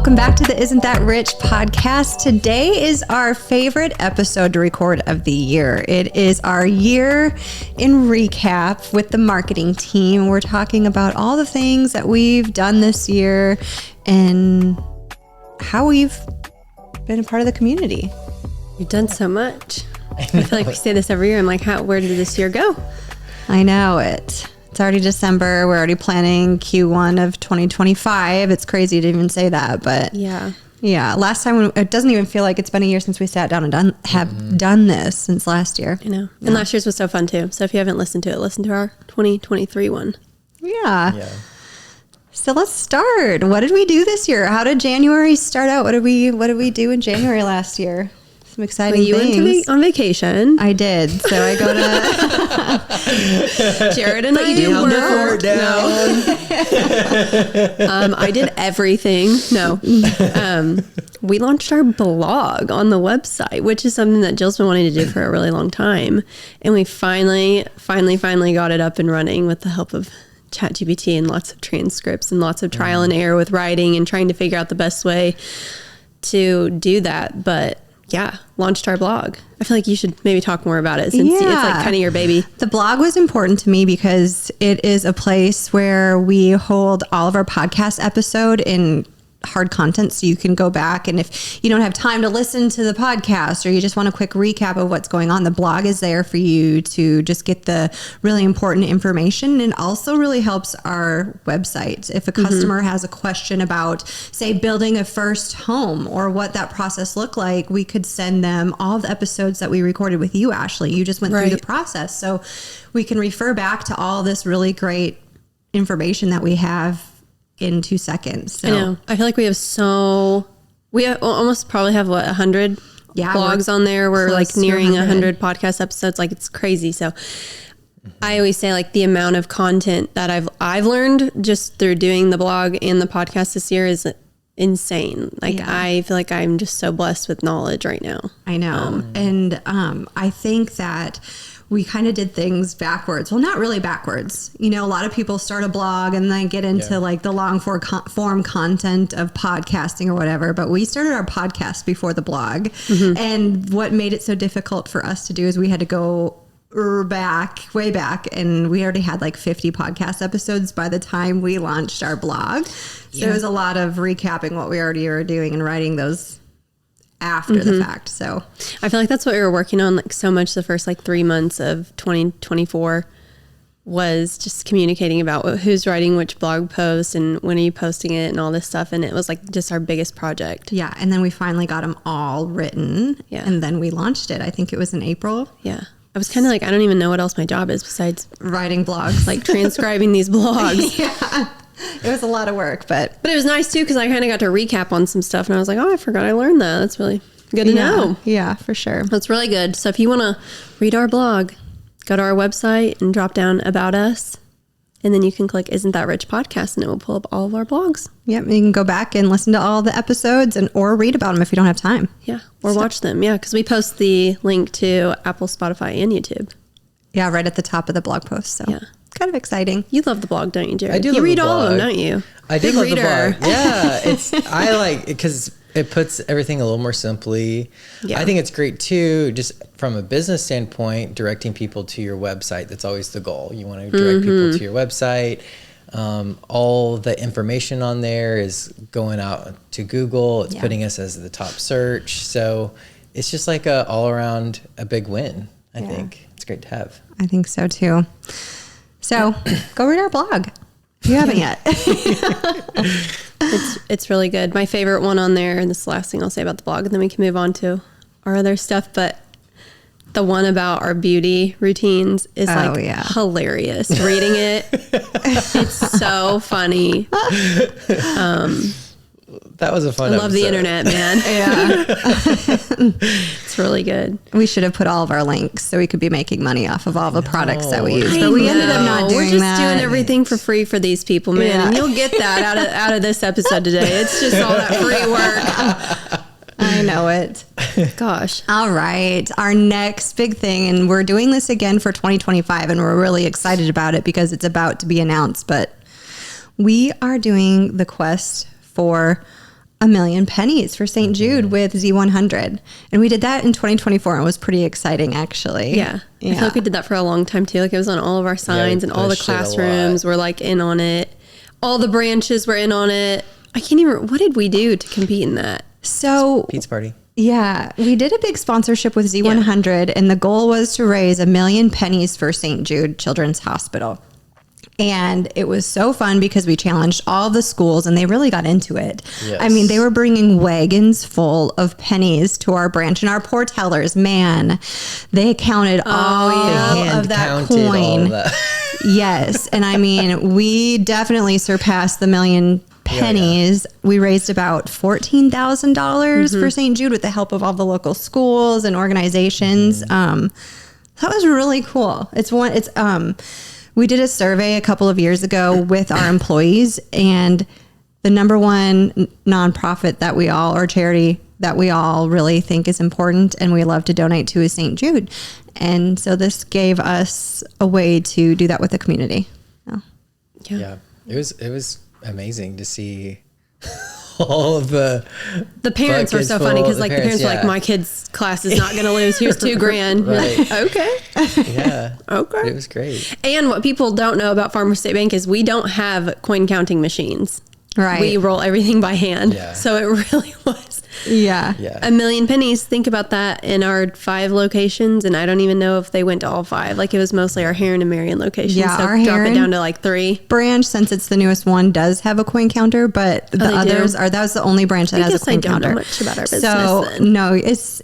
Welcome back to the Isn't That Rich podcast. Today is our favorite episode to record of the year. It is our year in recap with the marketing team. We're talking about all the things that we've done this year and how we've been a part of the community. You've done so much. I feel like we say this every year. I'm like, where did this year go? I know it. It's already December. We're already planning Q1 of 2025. It's crazy to even say that, but yeah. Last time, it doesn't even feel like it's been a year since we sat down and done this since last year. I know. And last year's was so fun too. So if you haven't listened to it, listen to our 2023 one. Yeah. So let's start. What did we do this year? How did January start out? What did we do in January last year? Some exciting things. You went on vacation. I did. So I go to Jared and I did work. No. I did everything. No. We launched our blog on the website, which is something that Jill's been wanting to do for a really long time. And we finally got it up and running with the help of ChatGPT and lots of transcripts and lots of trial and error with writing and trying to figure out the best way to do that. But yeah, launched our blog. I feel like you should maybe talk more about it since it's like kind of your baby. The blog was important to me because it is a place where we hold all of our podcast episode in hard content, so you can go back, and if you don't have time to listen to the podcast or you just want a quick recap of what's going on, the blog is there for you to just get the really important information. And also really helps our website. If a customer has a question about, say, building a first home or what that process looked like, we could send them all the episodes that we recorded with you, Ashley. You just went through the process, so we can refer back to all this really great information that we have in 2 seconds. So. I know. I feel like we almost probably have 100 blogs on there. We're like nearing 100 podcast episodes. Like, it's crazy. So I always say, like, the amount of content that I've learned just through doing the blog and the podcast this year is insane. Like, I feel like I'm just so blessed with knowledge right now. I know. And I think that we kind of did things backwards. Well, not really backwards. You know, a lot of people start a blog and then get into like the long form content of podcasting or whatever. But we started our podcast before the blog. And what made it so difficult for us to do is we had to go way back. And we already had like 50 podcast episodes by the time we launched our blog. So it was a lot of recapping what we already were doing and writing those after the fact. So I feel like that's what we were working on, like, so much the first like 3 months of 2024 was just communicating about who's writing which blog post and when are you posting it and all this stuff. And it was like just our biggest project. Yeah. And then we finally got them all written. Yeah. And then we launched it. I think it was in April. Yeah. I was kind of like, I don't even know what else my job is besides writing blogs, like transcribing these blogs. Yeah. It was a lot of work, but it was nice too, because I kind of got to recap on some stuff and I was like, oh, I forgot I learned that. That's really good to know. Yeah, for sure. That's really good. So if you want to read our blog, go to our website and drop down About Us. And then you can click Isn't That Rich Podcast and it will pull up all of our blogs. Yep. You can go back and listen to all the episodes or read about them if you don't have time. Yeah. Or watch them. Yeah. Because we post the link to Apple, Spotify, and YouTube. Yeah. Right at the top of the blog post. So yeah. Kind of exciting. You love the blog, don't you, Jared? I do. You read all of them, don't you? I do love the blog. Yeah, I like it because it puts everything a little more simply. Yeah. I think it's great too, just from a business standpoint, directing people to your website. That's always the goal. You want to direct people to your website. All the information on there is going out to Google. It's putting us as the top search. So it's just like all around a big win. I think it's great to have. I think so too. So go read our blog if you haven't yet. It's really good. My favorite one on there, and this is the last thing I'll say about the blog, and then we can move on to our other stuff, but the one about our beauty routines is hilarious. Reading it, it's so funny. That was a fun episode. I love the internet, man. Yeah. It's really good. We should have put all of our links so we could be making money off of all the products that we use. But we ended up not doing that. We're just doing everything for free for these people, man. Yeah. And you'll get that out of this episode today. It's just all that free work. I know it. Gosh. All right. Our next big thing, and we're doing this again for 2025, and we're really excited about it because it's about to be announced, but we are doing the quest for 1 million pennies for St. Jude with Z100. And we did that in 2024 and it was pretty exciting, actually. Yeah. I feel like we did that for a long time too. Like it was on all of our signs and all the classrooms were like in on it. All the branches were in on it. I can't even, what did we do to compete in that? So pizza party. Yeah, we did a big sponsorship with Z100 and the goal was to raise 1 million pennies for St. Jude Children's Hospital. And it was so fun because we challenged all the schools and they really got into it. Yes. I mean, they were bringing wagons full of pennies to our branch and our poor tellers, man, they counted all of that coin. Yes. And I mean, we definitely surpassed the 1 million pennies. Yeah. We raised about $14,000 for St. Jude with the help of all the local schools and organizations. That was really cool. We did a survey a couple of years ago with our employees, and the number one nonprofit that we all, or charity that we all really think is important and we love to donate to is St. Jude. And so this gave us a way to do that with the community. Oh. Yeah. It was amazing to see all of the parents were so funny because like the parents were like, my kid's class is not going to lose. Here's $2,000. Right. Like, okay. Yeah. Okay. It was great. And what people don't know about Farmers State Bank is we don't have coin counting machines. Right. We roll everything by hand. Yeah. So it really was. Yeah. 1 million pennies. Think about that in our 5 locations. And I don't even know if they went to all 5. Like it was mostly our Harron and Marion locations. Yeah. So Our drop Harron it down to like 3. branch, since it's the newest one, does have a coin counter, but the others that was the only branch that has a coin counter. I don't know much about our business. So then. no, it's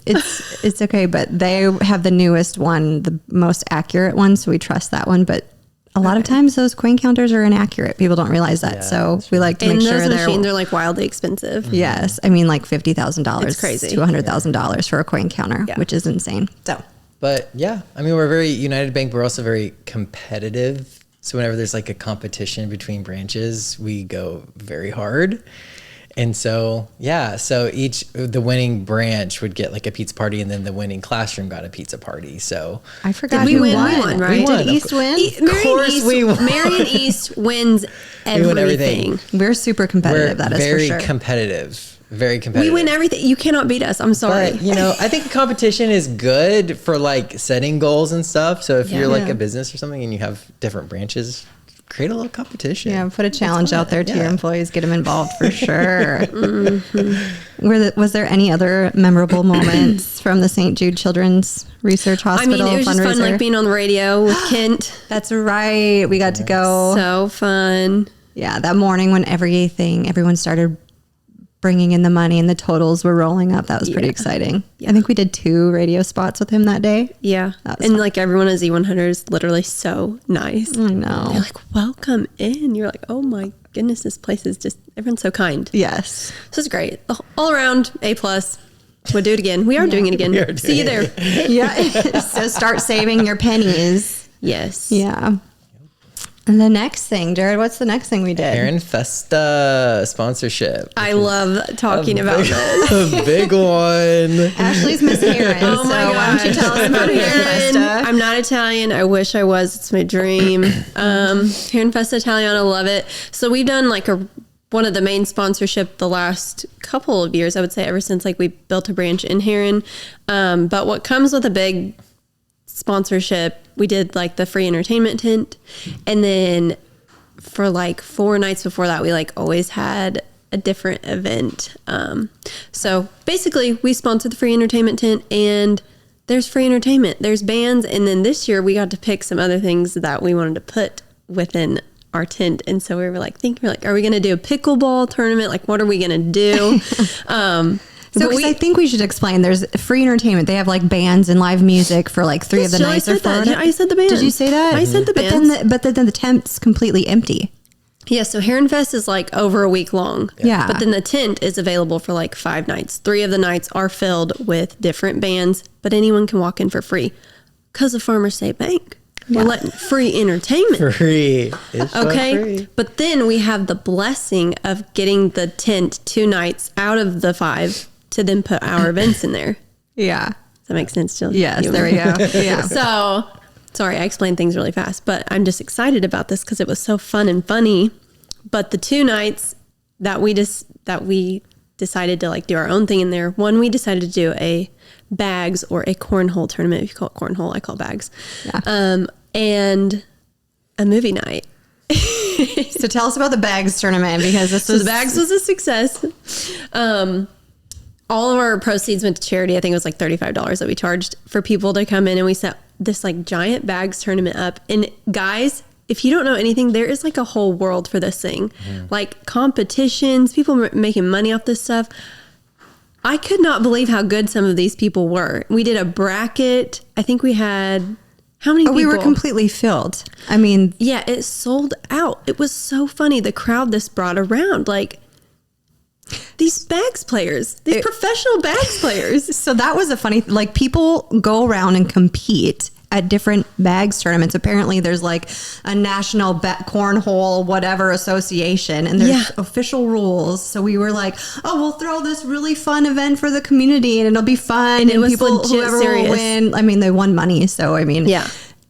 okay. But they have the newest one, the most accurate one. So we trust that one. But a lot of times those coin counters are inaccurate. People don't realize that. So we like to make sure those machines are like wildly expensive. Yes. I mean like $50,000. It's crazy. To $100,000 for a coin counter, which is insane. So, but yeah, I mean, we're very United Bank. We're also very competitive. So whenever there's like a competition between branches, we go very hard. And so, so the winning branch would get like a pizza party and then the winning classroom got a pizza party. So I forgot who won. We won, right? Did East win? Of course we won. Marion East wins everything. We win everything. We're super competitive. That is for sure. Very competitive. Very competitive. We win everything. You cannot beat us. I'm sorry. But, I think competition is good for like setting goals and stuff. So if you're like a business or something and you have different branches, create a little competition. Yeah, put a challenge out there to your employees, get them involved for sure. Was there any other memorable moments from the St. Jude Children's Research Hospital? I mean, it was just fun, like being on the radio with Kent. That's right. We got to go. So fun. Yeah, that morning when everyone started bringing in the money and the totals were rolling up. That was pretty exciting. Yeah. I think we did 2 radio spots with him that day. Yeah. And like everyone at Z100 is literally so nice. I know. They're like, welcome in. You're like, oh my goodness, this place is just, everyone's so kind. Yes. So it's great. All around A+. We'll do it again. We are doing it again. See you there. Yeah. So start saving your pennies. Yes. Yeah. And the next thing, Jared, what's the next thing we did? Heron Festa sponsorship. I love talking about this. A big one. Ashley's Miss Heron. Oh my gosh. Why don't you tell us about Heron Festa? I'm not Italian. I wish I was. It's my dream. Heron Festa Italiana, love it. So we've done like one of the main sponsorship the last couple of years, I would say, ever since like we built a branch in Heron. But what comes with a big sponsorship, we did like the free entertainment tent, and then for like 4 nights before that we like always had a different event. So basically we sponsored the free entertainment tent, and there's free entertainment, there's bands, and then this year we got to pick some other things that we wanted to put within our tent. And so we were like are we gonna do a pickleball tournament? Like what are we gonna do? So I think we should explain, there's free entertainment. They have like bands and live music for like 3 of the nights or 4. I said the bands. Did you say that? I said the bands. But then the tent's completely empty. Yeah, so Heron Fest is like over a week long. Yeah. But then the tent is available for like 5 nights. 3 of the nights are filled with different bands, but anyone can walk in for free because of Farmers State Bank. We're letting free entertainment. Free. It's okay. free. But then we have the blessing of getting the tent 2 nights out of the 5 to then put our events in there. Yeah. Does that make sense, Jill? Yes, there we go. Yeah. So, sorry, I explained things really fast, but I'm just excited about this because it was so fun and funny. But the 2 nights that we decided to like do our own thing in there. One, we decided to do a bags or a cornhole tournament. If you call it cornhole, I call it bags. Yeah. And a movie night. So tell us about the bags tournament, because the bags was a success. All of our proceeds went to charity. I think it was like $35 that we charged for people to come in, and we set this like giant bags tournament up. And guys, if you don't know anything, there is like a whole world for this thing. Like competitions, people making money off this stuff. I could not believe how good some of these people were. We did a bracket. I think we had, how many people? We were completely filled. I mean, yeah, it sold out. It was so funny. The crowd this brought around, like these bags players, these professional bags players. So that was a funny, like people go around and compete at different bags tournaments. Apparently there's like a national cornhole, whatever association, and there's official rules. So we were like, oh, we'll throw this really fun event for the community and it'll be fun. And it was people, legit whoever serious. will win. I mean, they won money. So, I mean,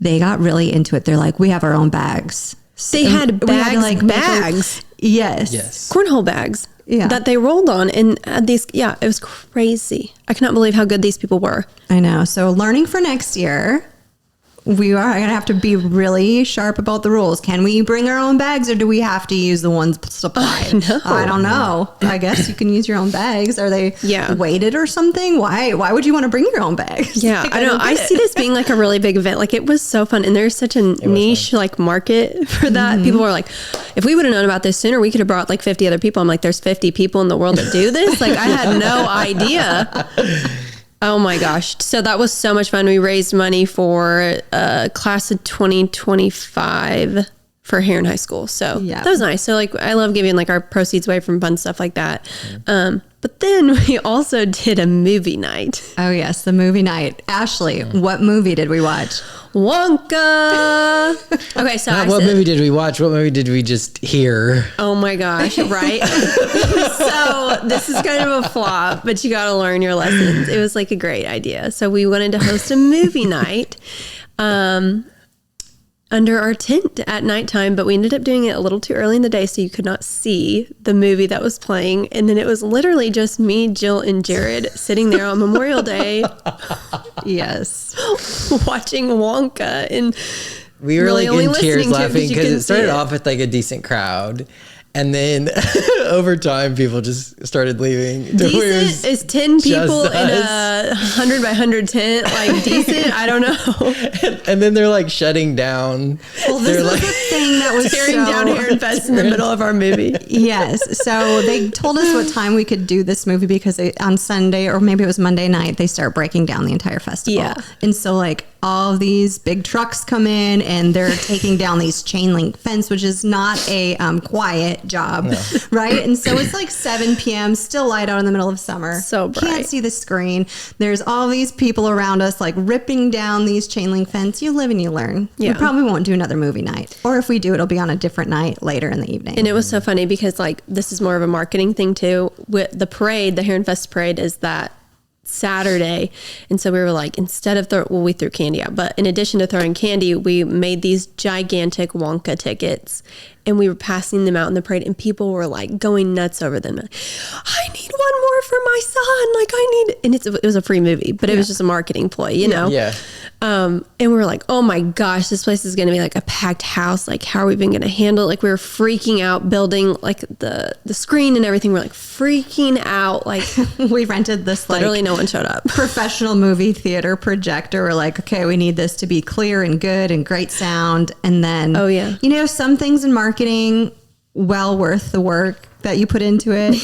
they got really into it. They're like, we have our own bags. They had bags, bags. Yes. Cornhole bags. Yeah. That they rolled on, and these, it was crazy. I cannot believe how good these people were. I know. So learning for next year, we are going to have to be really sharp about the rules. Can we bring our own bags, or do we have to use the ones supplied? I don't know. I guess you can use your own bags. Are they weighted or something? Why would you want to bring your own bags? Yeah, Like, I know. I see this being like a really big event. Like it was so fun, and there's such a niche like market for that. People were like, if we would have known about this sooner, we could have brought like 50 other people. I'm like, there's 50 people in the world that do this. Like I had no idea. Oh my gosh. So that was so much fun. We raised money for class of 2025 for Harron High School. So that was nice. So like, I love giving like our proceeds away from fun stuff like that. But then we also did a movie night. Oh yes, the movie night. Ashley, what movie did we watch? Wonka. Okay, so what movie did we watch? What movie did we just hear? Oh my gosh, right? So this is kind of a flop, but you got to learn your lessons. It was like a great idea. So we wanted to host a movie night under our tent at nighttime, but we ended up doing it a little too early in the day, so you could not see the movie that was playing. And then it was literally just me, Jill, and Jared sitting there on Memorial Day. Yes. Watching Wonka. And we were really like in tears laughing because it started off with like a decent crowd. And then over time, people just started leaving. Decent is 10 people in a 100 by 100 tent. Like decent? I don't know. And then they're like shutting down. Well, this was the thing that was tearing down Harron Fest in the middle of our movie. Yes. So they told us what time we could do this movie because on Sunday, or maybe it was Monday night, they start breaking down the entire festival. Yeah. And so like all of these big trucks come in and they're taking down these chain link fence, which is not a quiet job, right? And so it's like 7 p.m., still light out in the middle of summer. So bright. Can't see the screen. There's all these people around us like ripping down these chain link fence. You live and you learn. Yeah. We probably won't do another movie night. Or if we do, it'll be on a different night later in the evening. And it was so funny because like this is more of a marketing thing too. With the parade, the Harron Fest parade is that Saturday. And so we were like, instead of we threw candy out, but in addition to throwing candy, we made these gigantic Wonka tickets and we were passing them out in the parade and people were like going nuts over them. I need one more for my son. Like I need, and it was a free movie, but it was just a marketing ploy, you know? Yeah. And we were like, oh my gosh, this place is going to be like a packed house. Like, how are we even going to handle it? Like, we were freaking out building like the screen and everything. We're like freaking out. Like, we rented this like literally no one showed up. Professional movie theater projector. We're like, okay, we need this to be clear and good and great sound. And then, you know, some things in marketing, well worth the work that you put into it.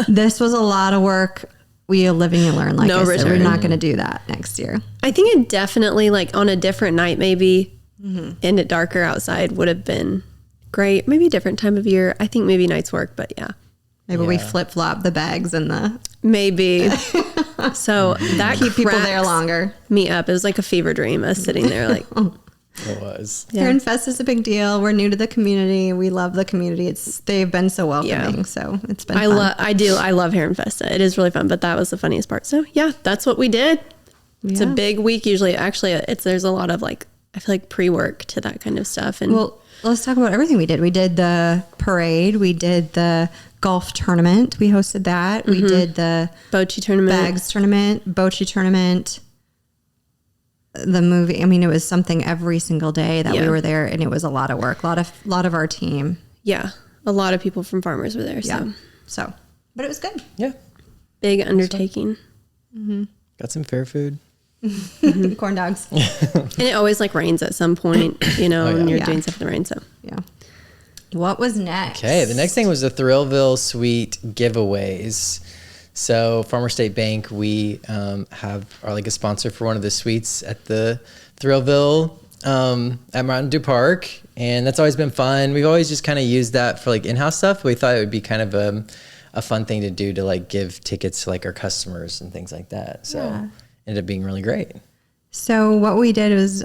This was a lot of work. We live and you learn. Like I said, we're not going to do that next year. I think it definitely, like on a different night, maybe, and it darker outside would have been great. Maybe a different time of year. I think maybe nights work, but yeah. Maybe we flip flop the bags and the. Maybe. So that keep people there longer. Me up. It was like a fever dream. Us sitting there like. It was. Harron Fest is a big deal. We're new to the community. We love the community. They've been so welcoming. So it's been fun. I love Harron Fest. It is really fun, but that was the funniest part. So yeah, that's what we did. It's a big week usually. Actually, there's a lot of like, I feel like pre-work to that kind of stuff. And well, let's talk about everything we did. We did the parade. We did the golf tournament. We hosted that. We did the Bocce tournament, bags tournament, bocce tournament, the movie. I mean, it was something every single day that we were there, and it was a lot of work. A lot of our team. Yeah. A lot of people from Farmers were there. So, but it was good. Yeah. Big undertaking. Got some fair food. Corn dogs. And it always like rains at some point, you know, and you're doing stuff in the rain. So yeah. What was next? Okay, the next thing was the Thrillville Suite giveaways. So Farmer State Bank, we are like a sponsor for one of the suites at the Thrillville at Mountain Dew Park, and that's always been fun. We've always just kind of used that for like in-house stuff. We thought it would be kind of a fun thing to do to like give tickets to like our customers and things like that. So ended up being really great. So what we did was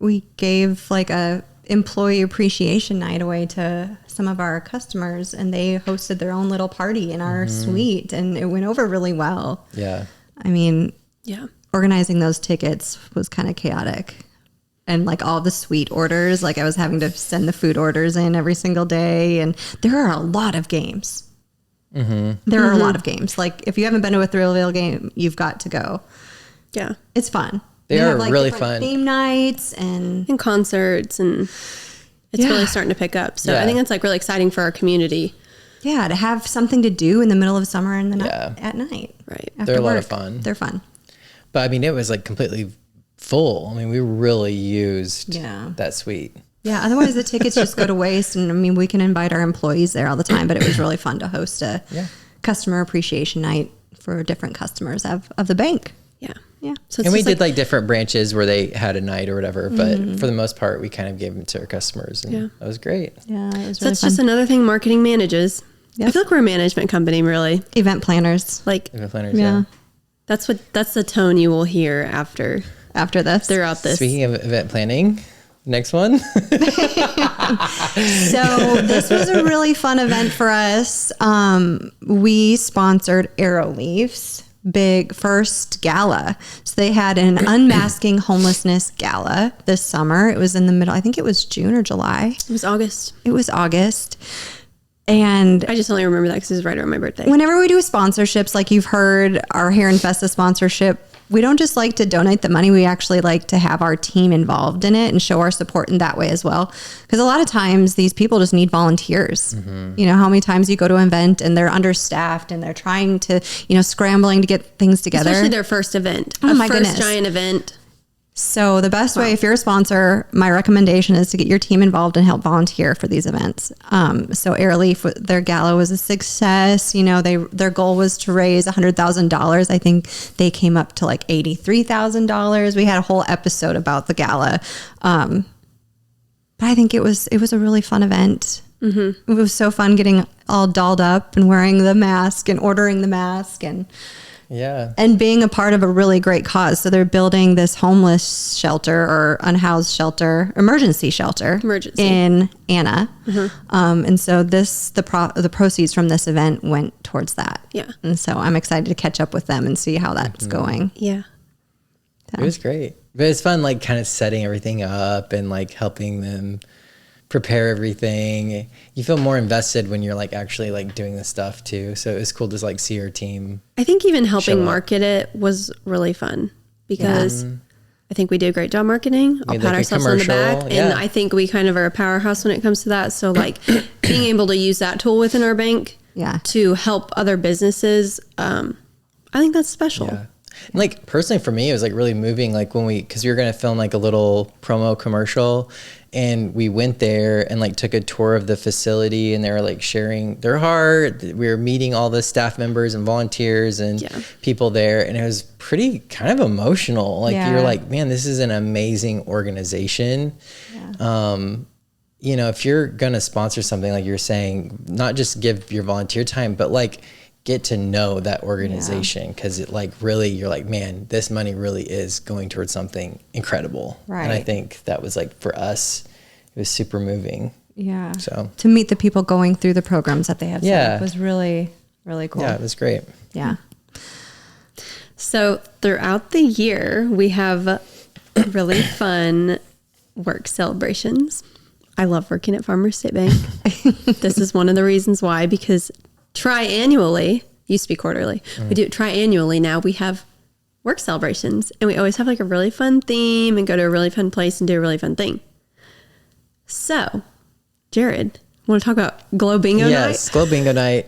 we gave like a employee appreciation night away to some of our customers, and they hosted their own little party in our suite, and it went over really well. Yeah. I mean, yeah, organizing those tickets was kind of chaotic. And like all the suite orders, like I was having to send the food orders in every single day, and there are a lot of games. There are a lot of games. Like if you haven't been to a Thrillville game, you've got to go. Yeah. It's fun. They are really fun. Theme nights and concerts, and it's really starting to pick up. So I think it's like really exciting for our community. Yeah, to have something to do in the middle of summer and at night. Right. After They're a work. lot of fun. They're fun. But I mean, it was like completely full. I mean, we really used that suite. Yeah, otherwise the tickets just go to waste. And I mean, we can invite our employees there all the time, but it was really fun to host a customer appreciation night for different customers of the bank. Yeah. Yeah. So and we did like different branches where they had a night or whatever, but for the most part, we kind of gave them to our customers, and that was great. Yeah, it was really so that's fun. just another thing marketing manages. Yep. I feel like we're a management company, really. Event planners. Like, Event planners, yeah. That's the tone you will hear after this. throughout this. Speaking of event planning, next one. So this was a really fun event for us. We sponsored Arrowleaf's big first gala. So they had an unmasking homelessness gala this summer. It was in the middle. I think it was June or July. It was August. And I just only remember that because it was right around my birthday. Whenever we do sponsorships, like you've heard our Hair Infesta sponsorship, we don't just like to donate the money. We actually like to have our team involved in it and show our support in that way as well. Because a lot of times these people just need volunteers. You know, how many times you go to an event and they're understaffed and they're trying to, scrambling to get things together. Especially their first event. Oh my first goodness. Giant event. So the best way, if you're a sponsor, my recommendation is to get your team involved and help volunteer for these events. So Arrowleaf, their gala was a success. Their goal was to raise $100,000. I think they came up to like $83,000. We had a whole episode about the gala. But I think it was a really fun event. It was so fun getting all dolled up and wearing the mask and ordering the mask and being a part of a really great cause. So they're building this homeless shelter or unhoused shelter, emergency shelter in Anna. And so the proceeds from this event went towards that. Yeah. And so I'm excited to catch up with them and see how that's going. Yeah. It was great. But it's fun, like kind of setting everything up and like helping them prepare everything. You feel more invested when you're like actually like doing the stuff too. So it was cool to like see our team. I think even helping market it was really fun because I think we did a great job marketing. I'll pat ourselves on the back. And I think we kind of are a powerhouse when it comes to that. So like being able to use that tool within our bank to help other businesses, I think that's special. Yeah. And like personally for me, it was like really moving, like when because we were going to film like a little promo commercial, and we went there and like took a tour of the facility, and they were like sharing their heart. We were meeting all the staff members and volunteers and people there, and it was pretty kind of emotional. Like you're like, man, this is an amazing organization. If you're going to sponsor something, like you're saying, not just give your volunteer time, but like get to know that organization, because it like really, you're like, man, this money really is going towards something incredible. Right. And I think that was like, for us, it was super moving. Yeah. So to meet the people going through the programs that they have set up was really, really cool. Yeah, it was great. Yeah. So throughout the year, we have really fun work celebrations. I love working at Farmers State Bank. This is one of the reasons why, because triannually, used to be quarterly, we do it triannually now. We have work celebrations, and we always have like a really fun theme and go to a really fun place and do a really fun thing. So, Jared, want to talk about Glow Bingo Night? Yes, Glow Bingo Night.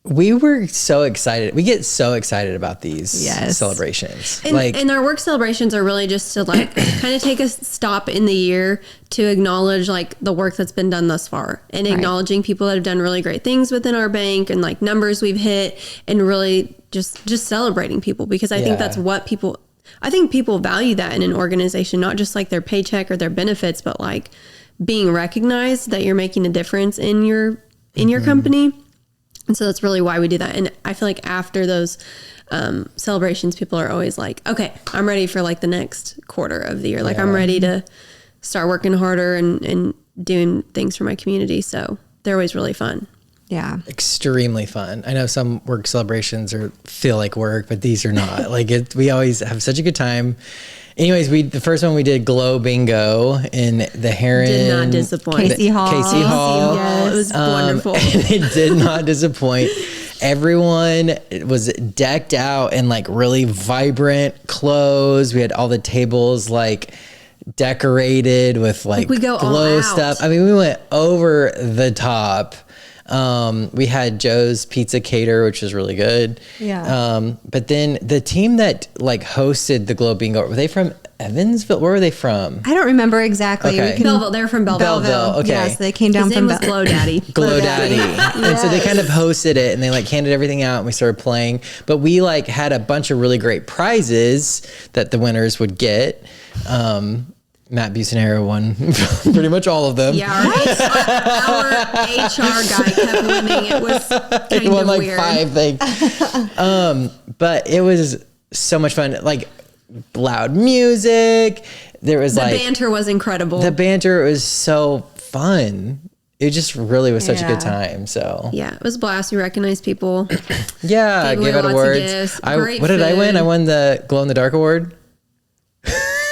We were so excited. We get so excited about these celebrations. And our work celebrations are really just to like kind of take a stop in the year to acknowledge like the work that's been done thus far, and acknowledging people that have done really great things within our bank and like numbers we've hit, and really just celebrating people, because I think that's what people value that in an organization, not just like their paycheck or their benefits, but like being recognized that you're making a difference in your company. And so that's really why we do that. And I feel like after those celebrations, people are always like, okay, I'm ready for like the next quarter of the year. Like I'm ready to start working harder and doing things for my community. So they're always really fun. Yeah. Extremely fun. I know some work celebrations feel like work, but these are not. We always have such a good time. Anyways, the first one we did Glow Bingo in the Heron. Did not disappoint. Casey Hall. Yes. It was wonderful. And it did not disappoint. Everyone was decked out in like really vibrant clothes. We had all the tables like decorated with like we go glow all out. stuff. I mean, we went over the top. We had Joe's Pizza Cater, which was really good. Yeah. But then the team that like hosted the Glow Bingo, were they from Evansville? Where were they from? I don't remember exactly. Okay. Belleville. They're from Belleville. Belleville. Okay. Yes, they came down His from name was Glow Daddy. Glow Daddy. And so they kind of hosted it, and they like handed everything out, and we started playing. But we like had a bunch of really great prizes that the winners would get. Matt Busanero won pretty much all of them. Yeah, our HR guy kept winning. It was kind of like weird. 5 things. But it was so much fun. Like loud music. There was the banter was incredible. The banter was so fun. It just really was such a good time. So yeah, it was a blast. We recognized people. Yeah, gave out awards. What did I win? I won the Glow in the Dark award.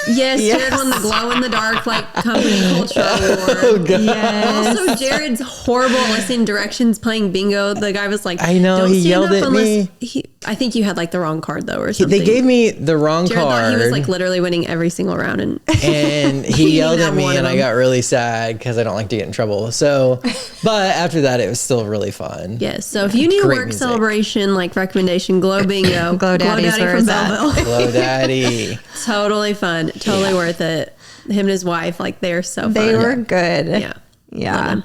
Yes, Jared won the Glow in the Dark like company culture award. Yes. Also, Jared's horrible listening directions playing bingo. The guy was like, I know, don't he stand yelled up at unless me. I think you had like the wrong card though, or something. They gave me the wrong Jared card. thought he was like literally winning every single round, and he yelled at me, and I got really sad because I don't like to get in trouble. So, but after that, it was still really fun. Yes. So if you need a Great work music. celebration like recommendation, Glow Bingo, Glow Daddy's where from it's at. Belleville. Glow Daddy. Totally fun. Totally worth it. Him and his wife, like they're so fun. They were good. Yeah. Yeah.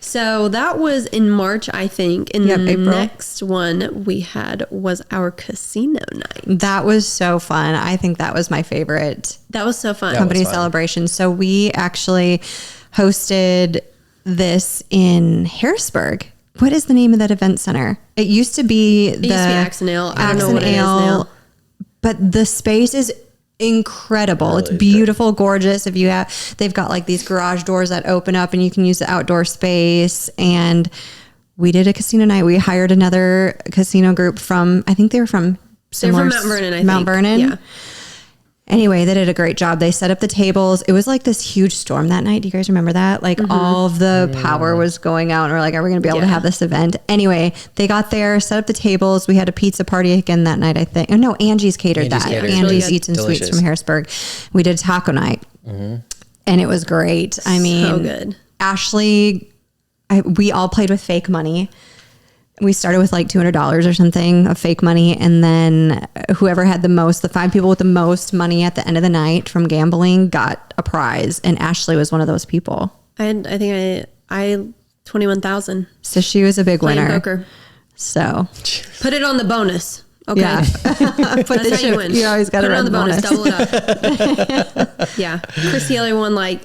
So that was in March, I think. And the April. next one we had was our casino night. That was so fun. I think that was my favorite That was so fun. company fun. celebration. So we actually hosted this in Harrisburg. What is the name of that event center? It used to be It used to be Axe and Ale. I don't know what it is now. But the space is incredible. Really it's beautiful, gorgeous. They've got like these garage doors that open up and you can use the outdoor space. And we did a casino night. We hired another casino group I think they were from Mount Vernon, I think. Mount Vernon. Yeah. Anyway, they did a great job. They set up the tables. It was like this huge storm that night. Do you guys remember that? Like all of the power was going out, and we're like, are we going to be able to have this event? Anyway, they got there, set up the tables. We had a pizza party again that night, I think. Oh, no, Angie's catered that. catered. Angie's Really Eats and Delicious. Sweets from Harrisburg. We did taco night, and it was great. I mean, So good. Ashley, we all played with fake money. We started with like $200 or something of fake money. And then whoever had the 5 people with the most money at the end of the night from gambling got a prize. And Ashley was one of those people. I think I 21,000 So she was a big playing winner. poker. So Put it on the bonus. Okay. yeah, That's how you win. You always got to Put it run on the bonus. Double it up. Yeah. Chris Healy won like,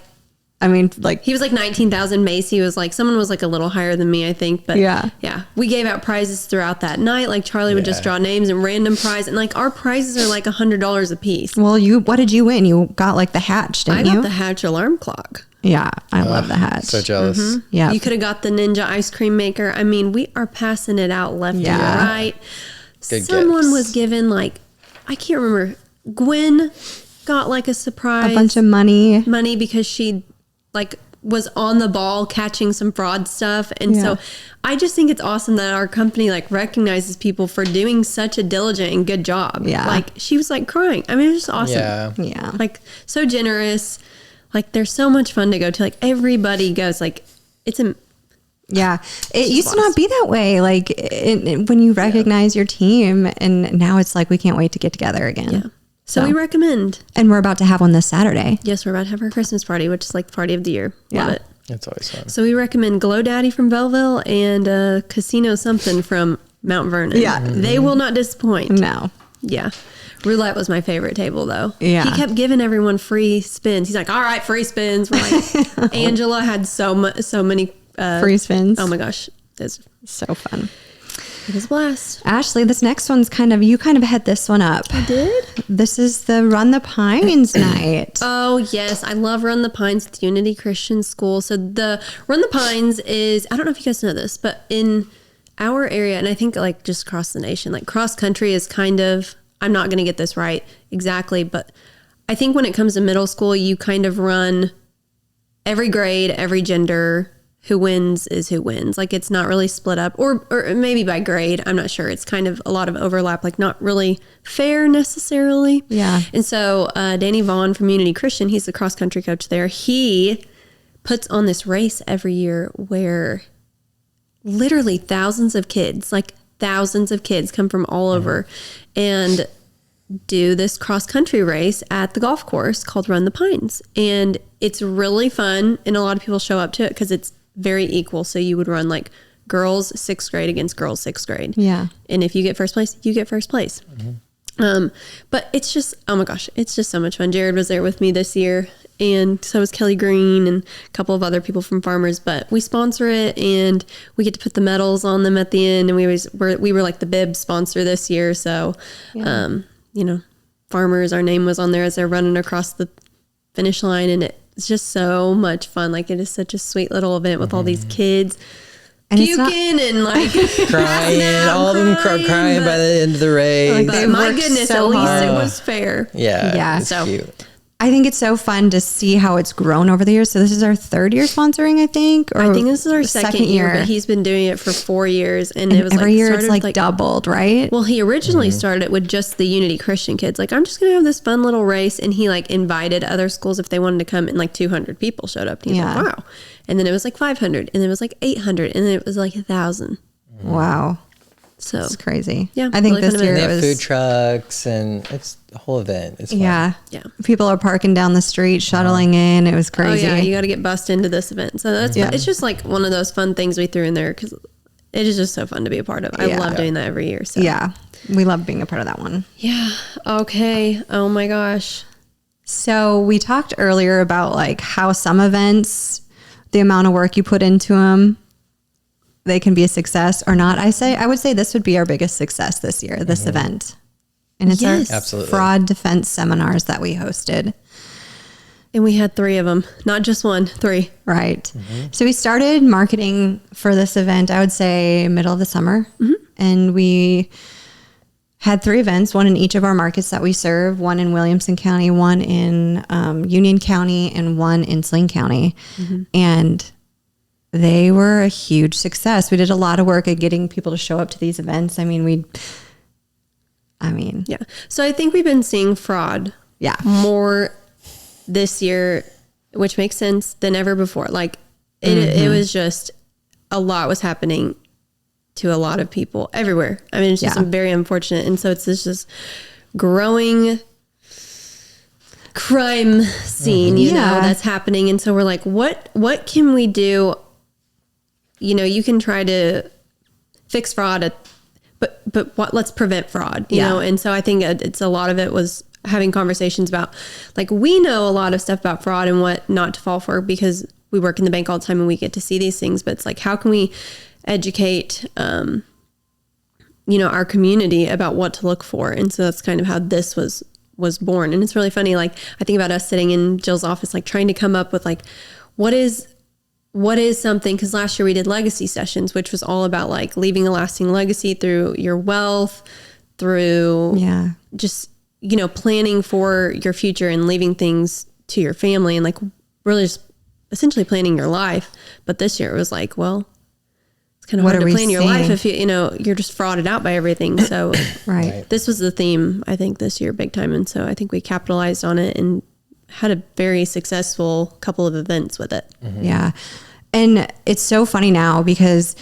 I mean, like, he was like 19,000. Macy was like, someone was like a little higher than me, I think. But Yeah. we gave out prizes throughout that night. Like Charlie would just draw names and random prize. And like our prizes are like $100 a piece. well, what did you win? You got like the hatch, I didn't got you? the Hatch alarm clock. Yeah, I love the hatch. So jealous. Yeah. You could have got the Ninja ice cream maker. I mean, we are passing it out left and right. Good Someone gifts. was given like, I can't remember. Gwen got like a surprise A bunch of money. money because she like was on the ball catching some fraud stuff. And so I just think it's awesome that our company like recognizes people for doing such a diligent and good job. Yeah. Like she was like crying. I mean, it was just awesome. Yeah. Like so generous. Like they're so much fun to go to. Like everybody goes, like it's a, yeah, it used to not be that way. Like when you recognize your team, and now it's like, we can't wait to get together again. Yeah. So we recommend. And we're about to have one this Saturday. Yes, we're about to have our Christmas party, which is like the party of the year. Love it. It's always fun. So we recommend Glow Daddy from Belleville and Casino something from Mount Vernon. Yeah. They will not disappoint. No. Yeah. Roulette was my favorite table though. Yeah. He kept giving everyone free spins. He's like, all right, free spins. We're like, Angela had so many Free spins. Oh my gosh. It's So fun. It was a blast. Ashley, this next one's you kind of had this one up. I did? This is the Run the Pines night. Oh, yes. I love Run the Pines at Unity Christian School. So the Run the Pines is, I don't know if you guys know this, but in our area, and I think like just across the nation, like cross country is kind of, I'm not going to get this right exactly, but I think when it comes to middle school, you kind of run every grade, every gender. Who wins is who wins. Like it's not really split up or maybe by grade. I'm not sure. It's kind of a lot of overlap, like not really fair necessarily. Yeah. And so Danny Vaughn from Unity Christian, he's the cross country coach there. He puts on this race every year where literally thousands of kids come from all over and do this cross country race at the golf course called Run the Pines. And it's really fun. And a lot of people show up to it because it's very equal. So you would run like girls 6th grade against girls 6th grade. Yeah. And if you get first place, you get first place. But it's just, oh my gosh, it's just so much fun. Jared was there with me this year. And so was Kelly Green and a couple of other people from Farmers, but we sponsor it and we get to put the medals on them at the end. And we were like the bib sponsor this year. So, you know, Farmers, our name was on there as they're running across the finish line, and it's just so much fun. Like it is such a sweet little event with all these kids And puking and like crying, all of them crying by the end of the race. But my goodness, so at least hard. it was fair. Yeah. It's So- cute. I think it's so fun to see how it's grown over the years. So this is our 3rd year sponsoring, I think. Or I think this is our second year, but he's been doing it for 4 years, and it was every like year it's started like doubled, right? Well, he originally started it with just the Unity Christian kids. Like, I'm just going to have this fun little race. And he like invited other schools if they wanted to come, and like 200 people showed up. And he's like, wow. And then it was like 500, and then it was like 800, and then it was like 1,000. Wow. So It's crazy. Yeah, I think really this fun year They it have was. food trucks, and it's the whole event. It's fun. Yeah. Yeah. People are parking down the street, shuttling in. It was crazy. Oh yeah, you got to get bussed into this event. So that's it's just like one of those fun things we threw in there because it is just so fun to be a part of. I love doing that every year. So Yeah. We love being a part of that one. yeah. Okay. Oh my gosh. So we talked earlier about like how some events, the amount of work you put into them, they can be a success or not. I would say this would be our biggest success this year, this event. And it's Yes. our Absolutely. fraud defense seminars that we hosted. And we had 3 of them, not just 1, 3. Right. So we started marketing for this event, I would say middle of the summer. And we had 3 events, one in each of our markets that we serve, one in Williamson County, one in Union County, and one in Saline County. And they were a huge success. We did a lot of work at getting people to show up to these events. Yeah. So I think we've been seeing fraud Yeah. more this year, which makes sense than ever before. Like it was just a lot was happening to a lot of people everywhere. I mean, it's just very unfortunate. And so it's just growing crime scene, you know, that's happening. And so we're like, what can we do? You know, you can try to fix fraud, but let's prevent fraud, you know? And so I think it's a lot of it was having conversations about like, we know a lot of stuff about fraud and what not to fall for because we work in the bank all the time and we get to see these things, but it's like, how can we educate, you know, our community about what to look for? And so that's kind of how this was born. And it's really funny. Like I think about us sitting in Jill's office, like trying to come up with like, what is something, because last year we did legacy sessions, which was all about like leaving a lasting legacy through your wealth, through just, you know, planning for your future and leaving things to your family and like really just essentially planning your life. But this year it was like, well, it's kind of What hard are to we plan your seeing? life if you're just frauded out by everything. So Right. this was the theme, I think, this year, big time. And so I think we capitalized on it and had a very successful couple of events with it. Yeah. And it's so funny now because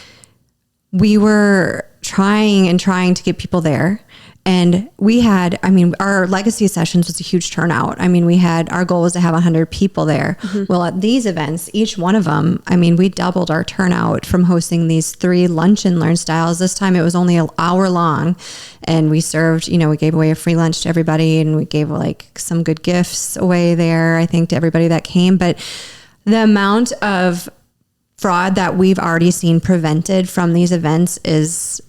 we were trying to get people there. And we had, our legacy sessions was a huge turnout. Our goal was to have 100 people there. Well, at these events, each one of them, we doubled our turnout from hosting these 3 lunch and learn styles. This time it was only an hour long, and we served, we gave away a free lunch to everybody, and we gave like some good gifts away there, I think, to everybody that came. But the amount of fraud that we've already seen prevented from these events is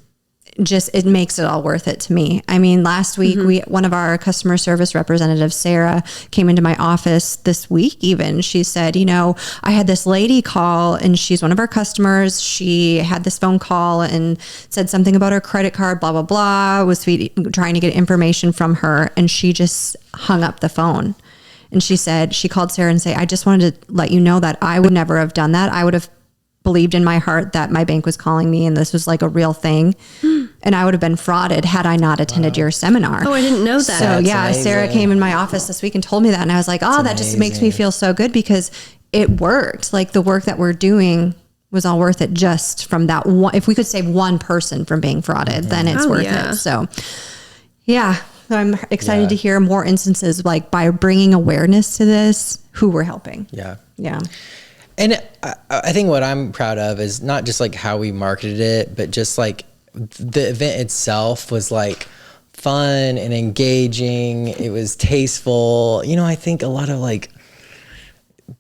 just, it makes it all worth it to me. Last week, one of our customer service representatives, Sarah, came into my office this week even. She said, I had this lady call, and she's one of our customers. She had this phone call and said something about her credit card, blah, blah, blah, was trying to get information from her. And she just hung up the phone. And she said, she called Sarah and said, I just wanted to let you know that I would never have done that. I would have believed in my heart that my bank was calling me and this was like a real thing. And I would have been frauded had I not attended your seminar. Oh, I didn't know that. So That's yeah, amazing. Sarah came in my office this week and told me that. And I was like, that just makes me feel so good because it worked. Like the work that we're doing was all worth it just from that one. If we could save one person from being frauded, then it's worth it. So yeah, I'm excited to hear more instances, like by bringing awareness to this, who we're helping. Yeah. Yeah. And I think what I'm proud of is not just like how we marketed it, but just like the event itself was like fun and engaging. It was tasteful. I think a lot of like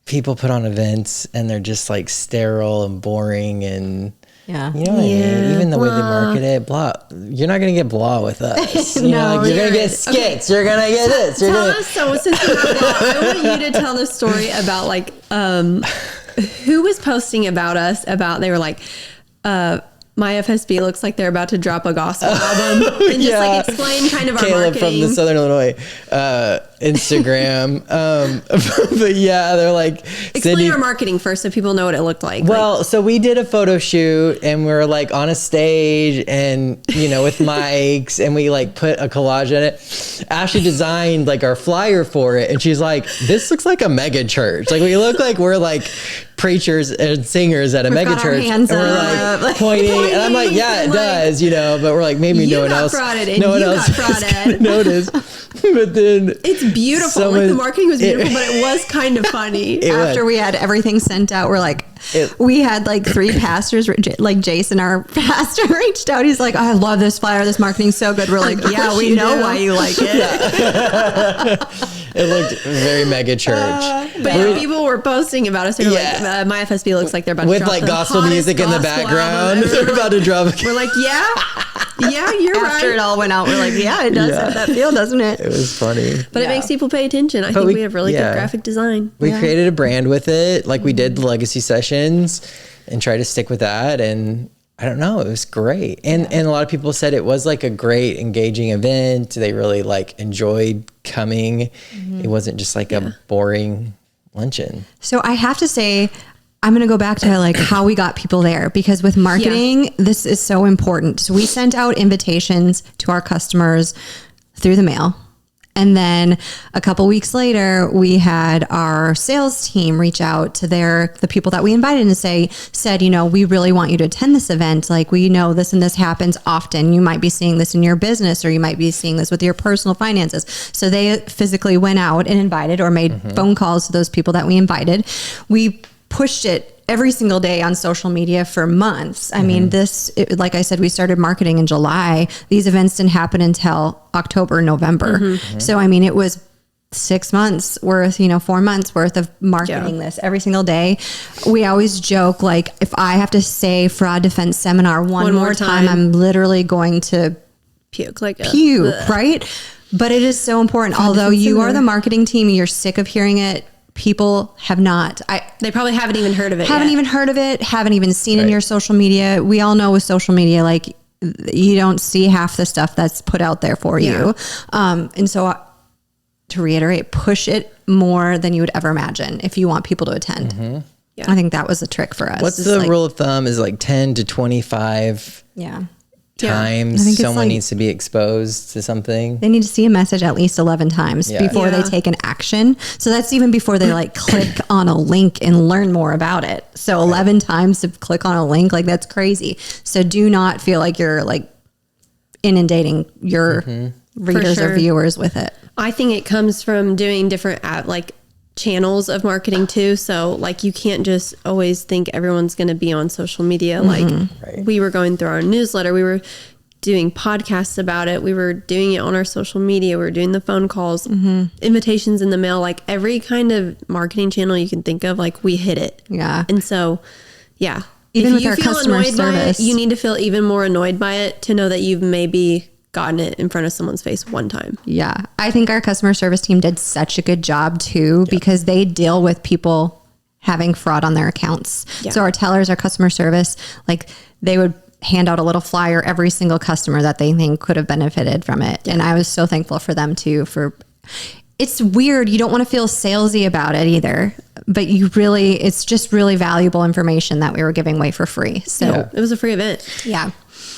people put on events and they're just like sterile and boring and Yeah. you know what I mean? Even the way they market it, blah. You're not gonna get blah with us. You're gonna get skits. You're gonna get this. Tell us, so since you have blah, I want you to tell the story about like who was posting about us they were like, my FSB looks like they're about to drop a gospel album, and just like explain kind of our Caleb marketing. from the Southern Illinois Instagram. But yeah, they're like, explain our marketing first so people know what it looked like. Well, so we did a photo shoot and we were like on a stage and, with mics, and we like put a collage in it. Ashley designed like our flyer for it. And she's like, this looks like a mega church. Like we look like we're like preachers and singers at a mega church. And we're like pointing. And I'm like, yeah, it does, but we're like, maybe no one else. No one else noticed. But then it's beautiful. Like the marketing was beautiful, but it was kind of funny. After we had everything sent out, we're like, we had like 3 pastors, like Jason, our pastor, reached out. He's like, I love this flyer. This marketing's so good. We're like, yeah, we know why you like it. It looked very mega church. But people were posting about us. They were like, my FSB looks like they're about to drop like the gospel music in the background. They're about to drop. We're like, yeah, you're right. After it all went out, we're like, yeah, it does have that feel, doesn't it? It was funny. But it makes people pay attention. I think we have really good graphic design. We created a brand with it. Like we did the legacy sessions and tried to stick with that. And I don't know, it was great. And a lot of people said it was like a great engaging event. They really like enjoyed coming. It wasn't just like a boring luncheon. So I have to say, I'm going to go back to like how we got people there, because with marketing, this is so important. So we sent out invitations to our customers through the mail. And then a couple weeks later, we had our sales team reach out to the people that we invited and said, we really want you to attend this event. Like, we know this and this happens often. You might be seeing this in your business, or you might be seeing this with your personal finances. So they physically went out and invited or made phone calls to those people that we invited. We pushed it every single day on social media for months. I mean, like I said, we started marketing in July. These events didn't happen until October, November. So, I mean, it was 6 months worth, 4 months worth of marketing this every single day. We always joke, like, if I have to say fraud defense seminar one more time, I'm literally going to puke, right? But it is so important. Although you are the marketing team, you're sick of hearing it. People have not. They probably haven't even heard of it. Haven't even seen in your social media. We all know with social media, like, you don't see half the stuff that's put out there for you. And so to reiterate, push it more than you would ever imagine if you want people to attend. I think that was a trick for us. What's the rule of thumb? Is like 10 to 25 times someone needs to be exposed to something. They need to see a message at least 11 times before they take an action. So that's even before they like click on a link and learn more about it. So 11 times to click on a link, like that's crazy. So do not feel like you're like inundating your readers or viewers with it. I think it comes from doing different channels of marketing too. So like you can't just always think everyone's going to be on social media. Like we were going through our newsletter, we were doing podcasts about it, we were doing it on our social media, we were doing the phone calls, invitations in the mail, like every kind of marketing channel you can think of, like we hit it. Yeah. And so, even with our customer service, you need to feel even more annoyed by it to know that you've maybe gotten it in front of someone's face one time. Yeah. I think our customer service team did such a good job too, because they deal with people having fraud on their accounts. Yeah. So our tellers, our customer service, like they would hand out a little flyer every single customer that they think could have benefited from it. Yeah. And I was so thankful for them too, it's weird. You don't want to feel salesy about it either, but it's just really valuable information that we were giving away for free. So it was a free event. Yeah.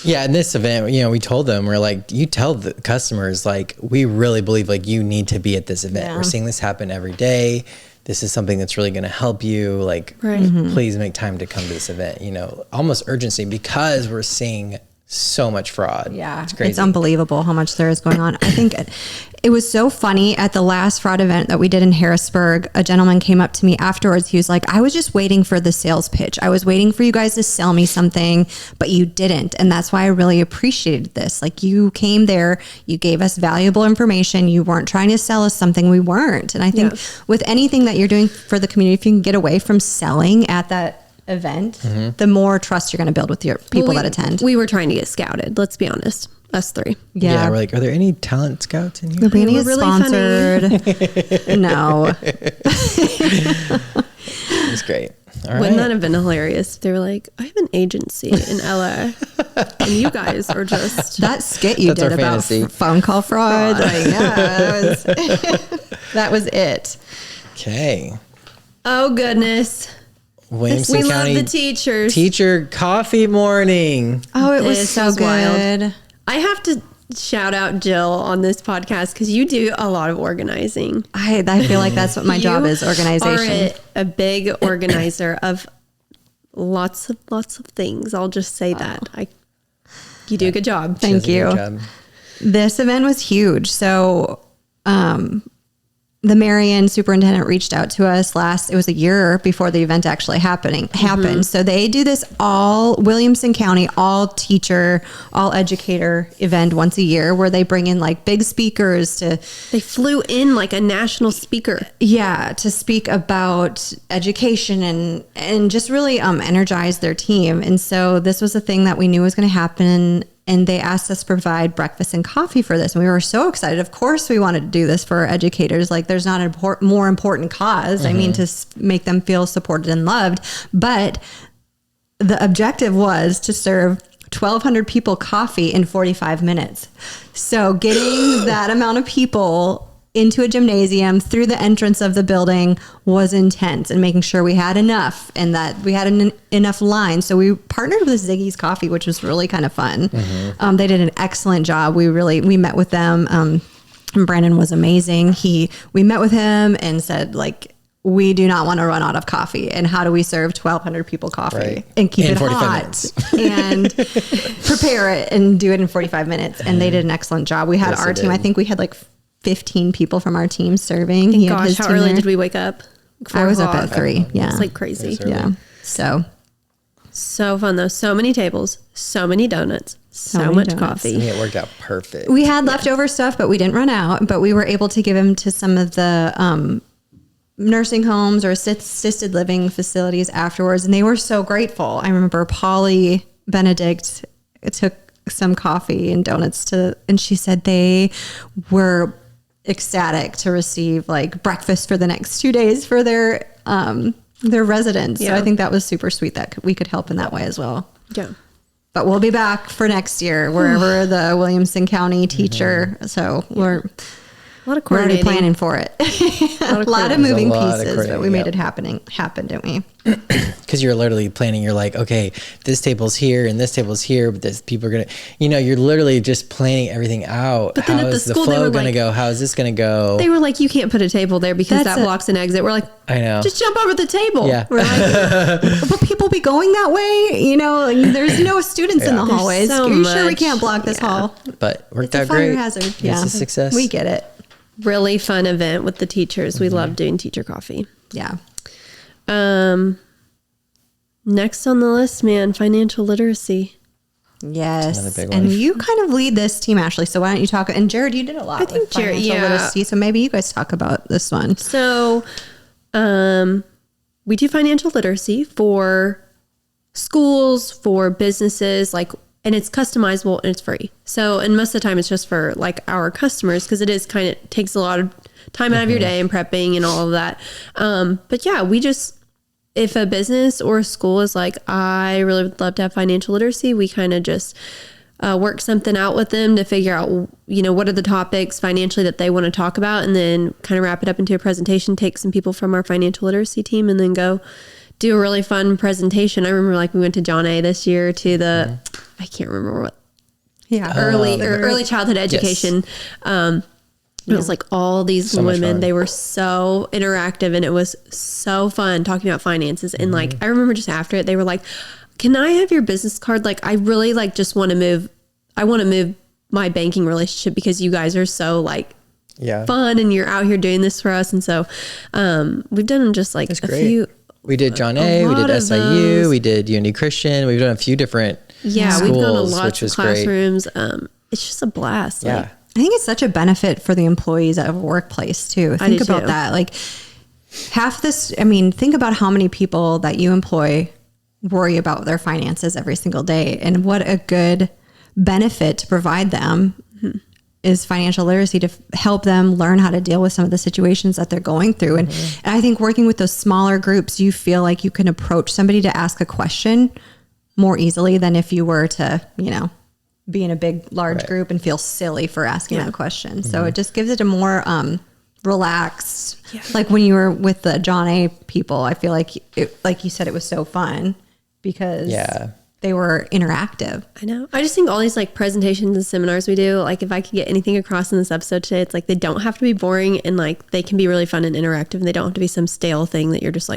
Yeah, in this event, we told them, we're like, you tell the customers, like, we really believe, like, you need to be at this event. Yeah. We're seeing this happen every day. This is something that's really going to help you. Like, please make time to come to this event. Almost urgency, because we're seeing so much fraud. Yeah, it's crazy. It's unbelievable how much there is going on. I think it was so funny at the last fraud event that we did in Harrisburg. A gentleman came up to me afterwards. He was like, I was just waiting for the sales pitch. I was waiting for you guys to sell me something, but you didn't. And that's why I really appreciated this. Like, you came there, you gave us valuable information. You weren't trying to sell us something we weren't. And I think with anything that you're doing for the community, if you can get away from selling at that event, the more trust you're going to build with your people that attend. We were trying to get scouted. Let's be honest. Us three. Yeah. We're like, are there any talent scouts in here? We're being sponsored. No. It's great. All right. Wouldn't that have been hilarious? They were like, I have an agency in LA and you guys are just... That skit you did about phone call fraud. Like, that was it. Okay. Oh, goodness. Williamson County love the teachers. Teacher coffee morning. Oh, it was so good. Wild. I have to shout out Jill on this podcast because you do a lot of organizing. I feel like that's what my job is, organization. Are a big organizer of lots of things. I'll just say that. You do a good job. Thank you. This event was huge. So, the Marion superintendent reached out to us it was a year before the event actually happened. So they do this all Williamson County, all teacher, all educator event once a year where they bring in like big speakers they flew in like a national speaker. Yeah. To speak about education and just really energize their team. And so this was a thing that we knew was going to happen. And they asked us to provide breakfast and coffee for this. And we were so excited. Of course, we wanted to do this for our educators. Like, there's not a more important cause. I mean, to make them feel supported and loved. But the objective was to serve 1,200 people coffee in 45 minutes. So getting that amount of people into a gymnasium through the entrance of the building was intense, and making sure we had enough and that we had enough lines. So we partnered with Ziggy's Coffee, which was really kind of fun. They did an excellent job. We met with them. Brandon was amazing. We met with him and said, like, we do not want to run out of coffee. And how do we serve 1,200 people coffee and keep it hot and prepare it and do it in 45 minutes? And they did an excellent job. We had our team. I think we had like 15 people from our team serving. Gosh, how early did we wake up? I was up at 3. Yeah. It's like crazy. Yeah. So fun though. So many tables, so many donuts, so much coffee. It worked out perfect. We had leftover stuff, but we didn't run out. But we were able to give them to some of the nursing homes or assisted living facilities afterwards. And they were so grateful. I remember Polly Benedict took some coffee and donuts and she said they were ecstatic to receive like breakfast for the next 2 days for their residents. Yeah. So I think that was super sweet that we could help in that way as well. Yeah. But we'll be back for next year, wherever the Williamson County teacher. So A lot of we're already coordinating. planning for it. A lot of moving pieces, but we made it happen, didn't we? Because you're literally planning. You're like, okay, this table's here and this table's here, but this people are gonna, you're literally just planning everything out. But then How at the is the school, they flow were gonna like- go? How is this gonna go? They were like, you can't put a table there because That's that blocks an exit. We're like, I know. just jump over the table. Yeah. We're like, But people be going that way, like, there's no students in the There's hallways. so Are you sure we much- can't block this hall? But worked It's a out fire great. hazard. It's Yeah, a success. We get it. really fun event with the teachers. We love doing teacher coffee. Yeah. Next on the list, man, financial literacy. Yes. Another big And one. you kind of lead this team, Ashley. So why don't you talk? And Jared, you did a lot I think with Jared- financial yeah. literacy. So maybe you guys talk about this one. So, we do financial literacy for schools, for businesses, and it's customizable and it's free. So, and most of the time it's just for our customers because it is takes a lot of time out of your day and prepping and all of that. But yeah, if a business or a school is like, I really would love to have financial literacy, we kind of just work something out with them to figure out, what are the topics financially that they want to talk about, and then kind of wrap it up into a presentation, take some people from our financial literacy team, and then go do a really fun presentation. I remember we went to John A. this year to the, I can't remember what, early childhood education. It was all these So much women, fun. they were so interactive and it was so fun talking about finances. And I remember just after it, they were like, can I have your business card? I really just want to move. I want to move my banking relationship because you guys are so fun and you're out here doing this for us. And so, we've done just a That's great. few. We did John A. We lot did of SIU. those. We did Unity Christian. We've done a few different schools, We've done a lot which of was great. classrooms. It's just a blast. Yeah. I think it's such a benefit for the employees of a workplace too. Think do about too. that. Half this, think about how many people that you employ worry about their finances every single day, and what a good benefit to provide them is financial literacy to help them learn how to deal with some of the situations that they're going through. And I think working with those smaller groups, you feel like you can approach somebody to ask a question more easily than if you were to, be in a big, large group and feel silly for asking that question. So it just gives it a more relaxed, like when you were with the John A. people, I feel like you said, it was so fun because they were interactive. I know. I just think all these presentations and seminars we do, if I could get anything across in this episode today, it's they don't have to be boring and they can be really fun and interactive, and they don't have to be some stale thing that you're just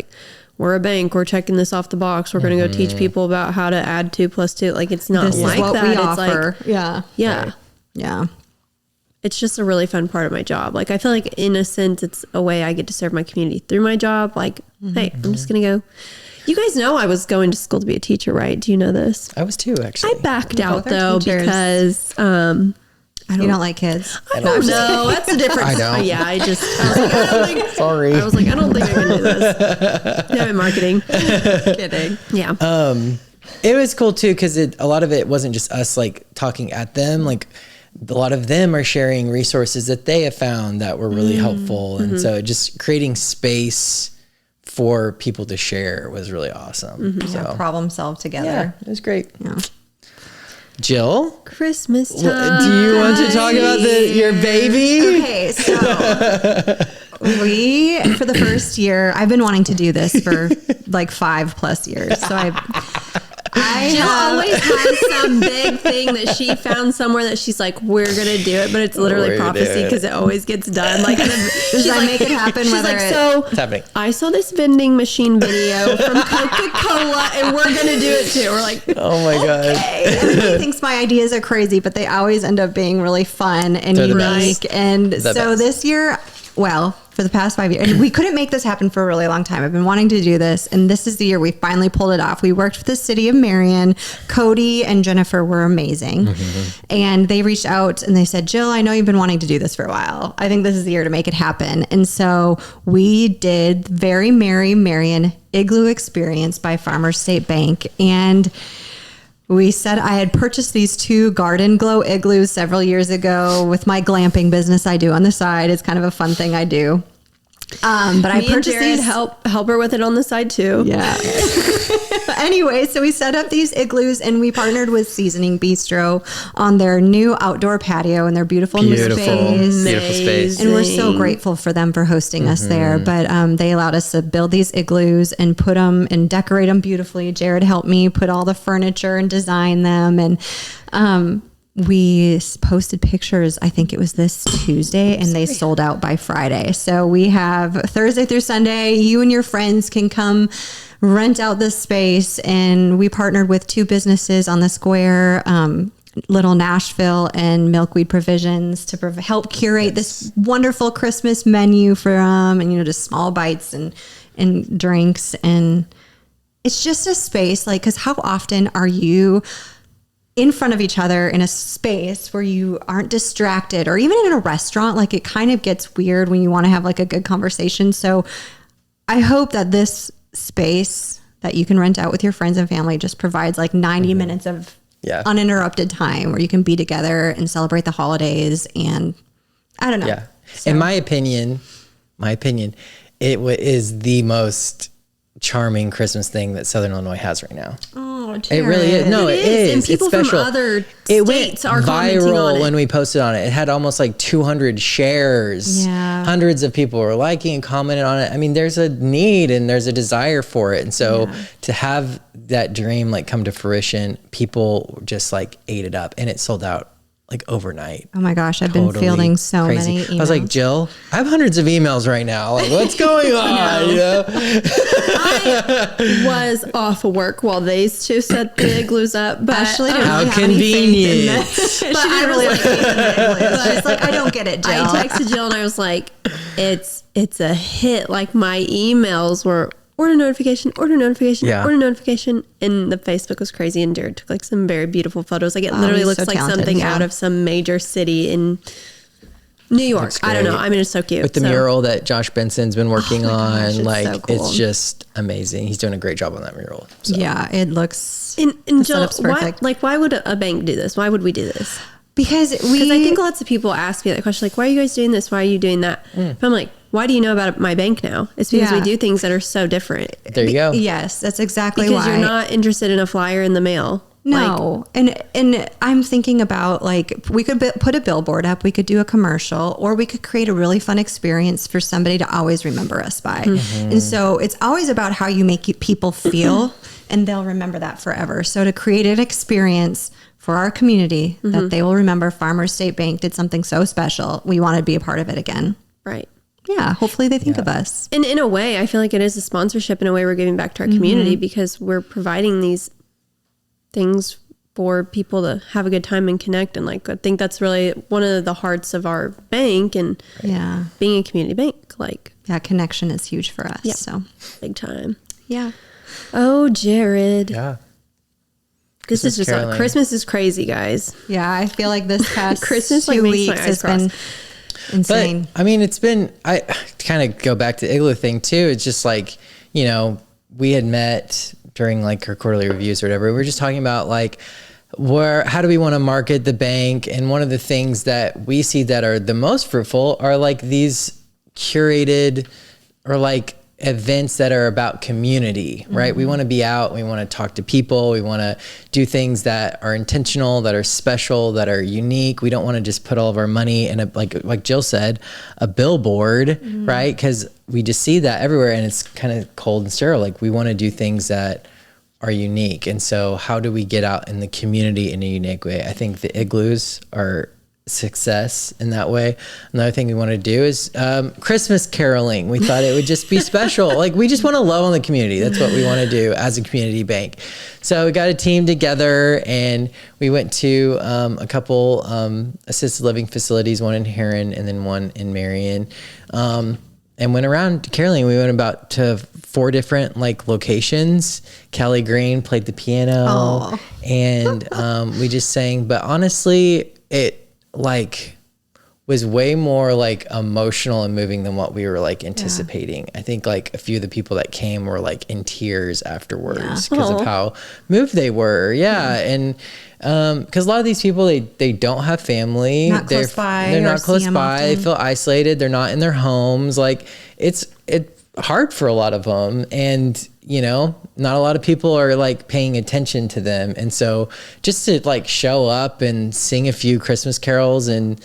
we're a bank, we're checking this off the box, we're going to go teach people about how to add 2 + 2. It's not This is what that. we It's offer. Yeah. Yeah. It's just a really fun part of my job. I feel in a sense, it's a way I get to serve my community through my job. Hey, I'm just going to go. You guys know I was going to school to be a teacher, right? Do you know this? I was too, actually. I backed out both are though teachers. because You don't like kids? I don't know. That's the difference. I don't. Yeah, I don't think. Sorry. I was I don't think I can do this. Yeah, in marketing. Kidding. Yeah. It was cool too because a lot of it wasn't just us talking at them. A lot of them are sharing resources that they have found that were really helpful, and so just creating space for people to share was really awesome. So Problem solved together. it was great. Yeah. Jill, Christmas time. do you want to talk about your baby? Okay, so for the first year, I've been wanting to do this for 5+ years. So I Jill have, always has some big thing that she found somewhere that she's we're gonna do it, but it's literally We're gonna do prophecy it. because it always gets done. Does that make it happen? She's Whether It's happening. I saw this vending machine video from Coca-Cola, and we're gonna do it too. We're Oh my god. everybody thinks my ideas are crazy, but they always end up being really fun and They're the unique. best. And The so best. this year, for the past 5 years, and we couldn't make this happen for a really long time. I've been wanting to do this, and this is the year we finally pulled it off. We worked with the city of Marion. Cody and Jennifer were amazing. And they reached out and they said, Jill, I know you've been wanting to do this for a while. I think this is the year to make it happen. And so we did Very Merry Marion Igloo Experience by Farmers State Bank. And we said I had purchased these 2 garden glow igloos several years ago with my glamping business I do on the side. It's kind of a fun thing I do. But I Me and purchased Jared these. help her with it on the side too. Yeah. But anyway, so we set up these igloos and we partnered with Seasoning Bistro on their new outdoor patio and their beautiful new space. Beautiful space. And we're so grateful for them for hosting us there. But they allowed us to build these igloos and put them and decorate them beautifully. Jared helped me put all the furniture and design them. And we posted pictures, I think it was this Tuesday, and they sold out by Friday. So we have Thursday through Sunday. You and your friends can come rent out this space. And we partnered with 2 businesses on the square, Little Nashville and Milkweed Provisions, to help curate this wonderful Christmas menu for them, and just small bites and drinks. And it's just a space, because how often are you in front of each other in a space where you aren't distracted, or even in a restaurant? It kind of gets weird when you want to have a good conversation. So I hope that this space that you can rent out with your friends and family just provides 90 minutes of uninterrupted time where you can be together and celebrate the holidays. And I don't know. Yeah. So. In my opinion, is the most charming Christmas thing that Southern Illinois has right now. Oh, Jared. It really is. No, it is. And people it's special. from other it states went are commenting on viral it. when we posted on it. It had almost 200 shares. Yeah. Hundreds of people were liking and commenting on it. I mean, there's a need and there's a desire for it. And so to have that dream come to fruition, people just ate it up, and it sold out overnight. Oh my gosh, I've been fielding so crazy. many emails. I was like, Jill, I have hundreds of emails right now. What's going on? I was off of work while these 2 set the igloos up. But Ashley didn't How really have any faith in convenient. this. But I really have faith in the igloos. She's like, I don't get it, Jill. I texted Jill and I was like, it's a hit. My emails were order notification, order notification, order notification. And the Facebook was crazy. And Jared took some very beautiful photos. It literally he's looks so like talented, something out of some major city in New York. I don't know. I mean, it's so cute. With the mural that Josh Benson's been working on. Gosh, it's so cool. It's just amazing. He's doing a great job on that mural. So. Yeah, it looks. And the Jill, setup's perfect. why would a bank do this? Why would we do this? Because I think lots of people ask me that question, why are you guys doing this? Why are you doing that? But I'm like, why do you know about my bank now? It's because we do things that are so different. There you go. Yes, that's exactly Because why. you're not interested in a flyer in the mail. No. And I'm thinking about we could put a billboard up, we could do a commercial, or we could create a really fun experience for somebody to always remember us by. And so it's always about how you make people feel, and they'll remember that forever. So to create an experience for our community that they will remember Farmers State Bank did something so special, we want to be a part of it again. Right. Yeah, hopefully they think of us. And in a way, I feel like it is a sponsorship. In a way, we're giving back to our community because we're providing these things for people to have a good time and connect. And I think that's really one of the hearts of our bank and being a community bank. Yeah, connection is huge for us. Yeah. So big time. yeah. Oh, Jared. Yeah. This is just Christmas is crazy, guys. Yeah, I feel like this past Christmas 2 makes my weeks eyes has cross. been insane. But I mean, it's been, I kind of go back to Igloo thing too. It's just we had met during our quarterly reviews or whatever. We were just talking about how do we want to market the bank? And one of the things that we see that are the most fruitful are these curated or events that are about community, right? We want to be out, we want to talk to people, we want to do things that are intentional, that are special, that are unique. We don't want to just put all of our money in like Jill said, a billboard, right? Because we just see that everywhere and it's kind of cold and sterile. We want to do things that are unique. And so how do we get out in the community in a unique way? I think the igloos are success in that way. Another thing we want to do is Christmas caroling. We thought it would just be special. We just want to love on the community. That's what we want to do as a community bank. So we got a team together and we went to a couple assisted living facilities, one in Heron and then one in Marion. And went around caroling. We went about to 4 different locations. Kelly Green played the piano. And we just sang. But honestly, it was way more emotional and moving than what we were anticipating. I think a few of the people that came were in tears afterwards because of how moved they were. Yeah. And because a lot of these people, they don't have family. Not close by. They're not close by. They feel isolated. They're not in their homes. it's hard for a lot of them. And, you know, not a lot of people are like paying attention to them. And so just to like show up and sing a few Christmas carols and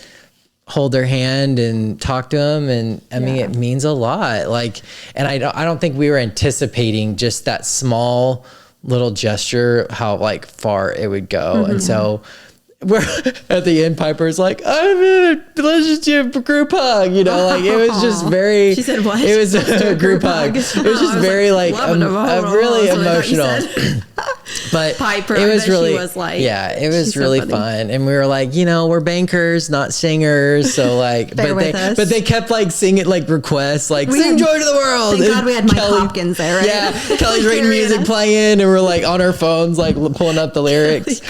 hold their hand and talk to them. And I mean, it means a lot. Like, and I don't think we were anticipating just that small little gesture, how like far it would go. And so we're at the end, Piper's like, I'm in a relationship group hug, you know, like it was just very, she said, what? It was a group hug. It was just very like, really emotional. But Piper, it was really, was like, it was really so fun. And we were like, you know, we're bankers, not singers. So like, but they kept like singing like requests, like sing Joy to the World. Thank God we had Mike Hopkins there, right? Yeah. Kelly's radio music playing and we're like on our phones, like pulling up the lyrics.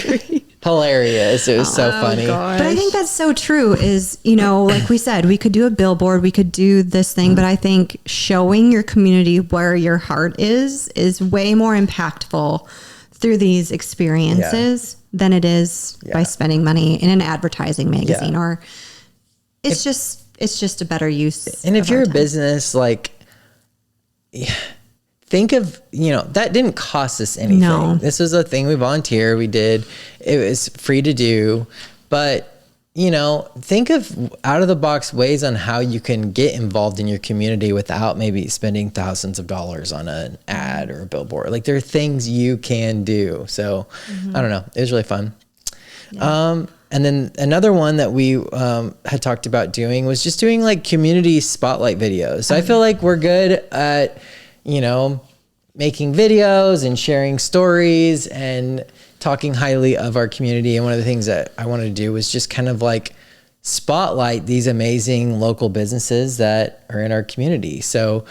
Hilarious. It was so funny. Gosh. But I think that's so true is, you know, like we said, we could do a billboard, we could do this thing, but I think showing your community where your heart is way more impactful through these experiences than it is by spending money in an advertising magazine or it's just a better use. And if you're a business, like, think of, you know, that didn't cost us anything. No. This was a thing we volunteered. We did. It was free to do. But, you know, think of out of the box ways on how you can get involved in your community without maybe spending thousands of dollars on an ad or a billboard. Like there are things you can do. So I don't know. It was really fun. Yeah. And then another one that we had talked about doing was just doing like community spotlight videos. So I feel like we're good at, you know, making videos and sharing stories and talking highly of our community. And one of the things that I wanted to do was just kind of like spotlight these amazing local businesses that are in our community. So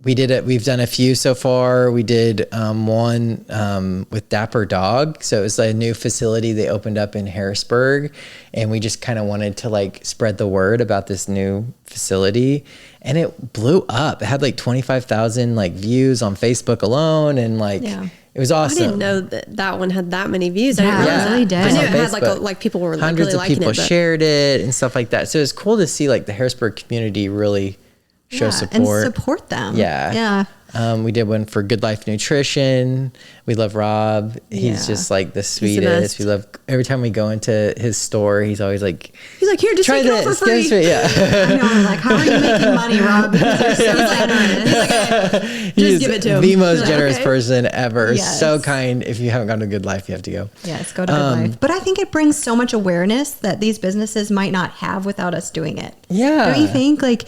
we did it. We've done a few so far. We did one with Dapper Dog. So it was like a new facility they opened up in Harrisburg. And we just kind of wanted to like spread the word about this new facility. And it blew up. It had like 25,000 like views on Facebook alone. And like, it was awesome. I didn't know that one had that many views. Yeah, it really did. I knew it had like people were like hundreds really of people liking it, shared it and stuff like that. So it's cool to see like the Harrisburg community really show support and support them. Yeah. We did one for Good Life Nutrition. We love Rob. He's just like the sweetest. We love every time we go into his store. He's always like, here, just try this for free. Yeah. I know. I'm like, how are you making money, Rob? Because you're so generous. Just give it to him. The most generous person ever. Yes. So kind. If you haven't gone to Good Life, you have to go. Yes, go to Good Life. But I think it brings so much awareness that these businesses might not have without us doing it. Yeah. Don't you think? Like,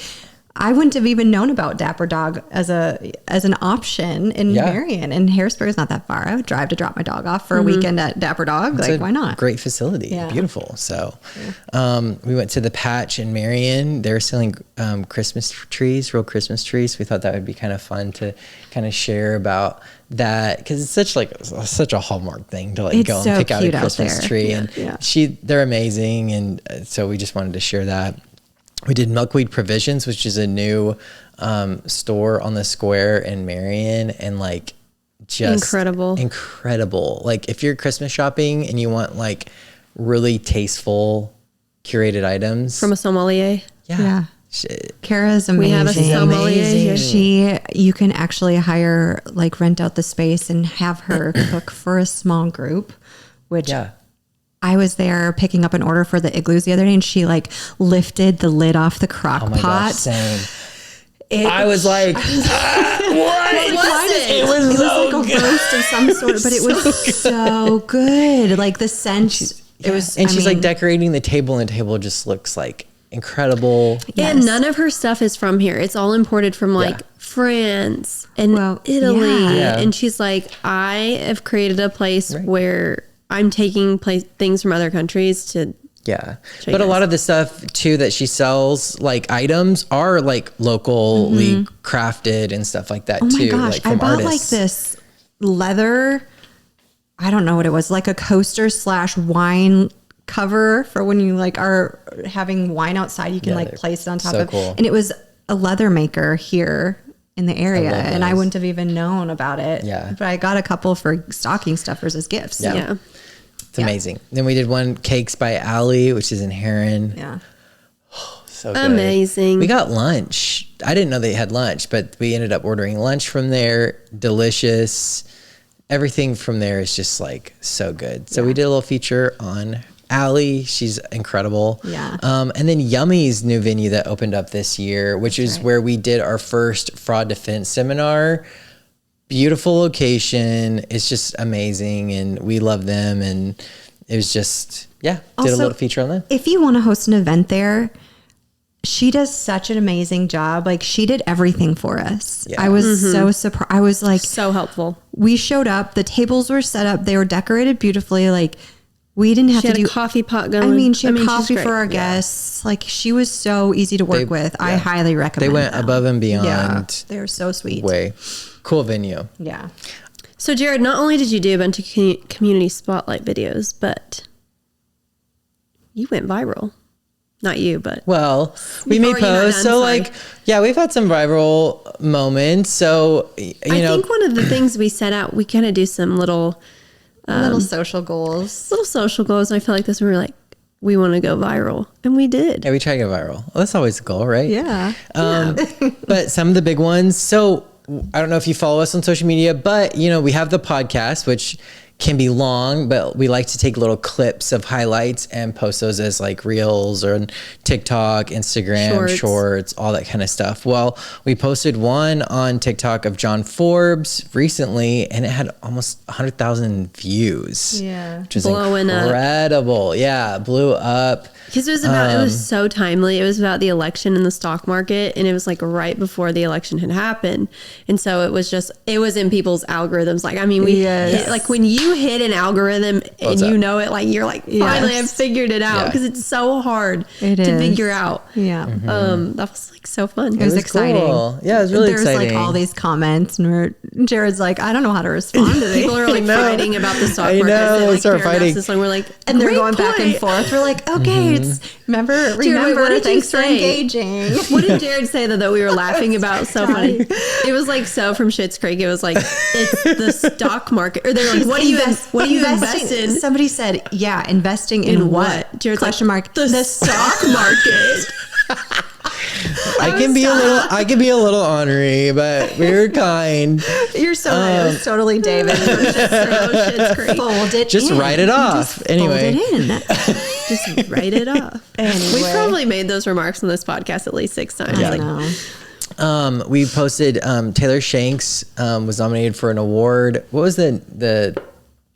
I wouldn't have even known about Dapper Dog as an option in Marion, and Harrisburg is not that far. I would drive to drop my dog off for a weekend at Dapper Dog. It's like, why not? Great facility. Yeah. Beautiful. So we went to the Patch in Marion. They're selling Christmas trees, real Christmas trees. We thought that would be kind of fun to kind of share about that, because it's such a Hallmark thing to like go and pick out a Christmas tree. And they're amazing. And so we just wanted to share that. We did Milkweed Provisions, which is a new store on the square in Marion, and like just incredible. Like if you're Christmas shopping and you want like really tasteful curated items from a sommelier. Yeah. Kara's amazing. We have a sommelier here. You can actually rent out the space and have her cook for a small group, which I was there picking up an order for the igloos the other day, and she like lifted the lid off the crock pot. Gosh, same. I was like, what was it? It was like a roast of some sort, but it was so good. Like the scent, it was. And she's like decorating the table, and the table just looks like incredible. And none of her stuff is from here. It's all imported from like France and Italy. Yeah. And she's like, I have created a place where I'm taking things from other countries to but a lot of the stuff too that she sells, like items, are like locally crafted and stuff like that too. Oh my gosh, like from I bought artists. like this leather, I don't know what it was, like a coaster / wine cover for when you like are having wine outside, you can like place it on top of. Cool. And it was a leather maker here in the area, and I wouldn't have even known about it. Yeah. But I got a couple for stocking stuffers as gifts. Yeah. It's amazing. Then we did one, Cakes by Allie, which is in Heron. Yeah. So good. Amazing. We got lunch. I didn't know they had lunch, but we ended up ordering lunch from there. Delicious. Everything from there is just like so good. So we did a little feature on Allie. She's incredible. Yeah. And then Yummy's new venue that opened up this year, which is where we did our first fraud defense seminar. Beautiful location. It's just amazing. And we love them. And it was just, did a little feature on them. If you want to host an event there, she does such an amazing job. Like, she did everything for us. Yeah. I was so surprised. I was like, So helpful. we showed up, the tables were set up, they were decorated beautifully. Like, we didn't have She to had do a coffee pot going. I mean, she had she's coffee great. for our guests. Like, she was so easy to work with. I highly recommend They went them. above and beyond. Yeah, they're so sweet. Way. Cool venue. Yeah. So, Jared, not only did you do a bunch of community spotlight videos, but you went viral. Not you, but Well, we Before made you're not posts. done, So, sorry. like, we've had some viral moments. So, you I know, think one of the things we set out, we kind of do some little Little social goals. social goals. And I feel like this, we were like, we want to go viral, and we did. yeah, we try to go viral. Well, that's always the goal, right? Yeah. But some of the big ones. So I don't know if you follow us on social media, but you know, we have the podcast, which can be long, but we like to take little clips of highlights and post those as like reels or on TikTok, Instagram, shorts, all that kind of stuff. Well, we posted one on TikTok of John Forbes recently, and it had almost 100,000 views. Yeah. Which is Blowing up. incredible. Yeah, blew up. Because it was about, it was so timely. It was about the election in the stock market, and it was like right before the election had happened. And so it was just, it was in people's algorithms. Like, I mean, like when you hit an algorithm and you know it, like, you're like, finally I've figured it out, because it's so hard to figure out. Yeah. That was like so fun. It was exciting. Cool. Yeah, it was really There's exciting. like all these comments, and Jared's like, I don't know how to respond to these. People are like fighting about the stock I market. know, and, they like, start fighting. And we're like, And they're "Great going back and point." forth. We're like, okay, remember, Jared, what did you thanks for say? engaging. What did Jared say that we were laughing about? So funny. It was like so from Schitt's Creek. It was like, it's the stock market. Or they're like, what do you invest in? Somebody said, yeah, investing in what? Jared's Question like, mark. The stock market. I can be a little ornery, but we were kind. You're so right. It was totally David. Schitt's Creek. Fold it Just in. write it off. Anyway. Fold it in. Just write it off. Anyway. We've probably made those remarks on this podcast at least 6 times. I Like, know. We posted Taylor Shanks was nominated for an award. What was the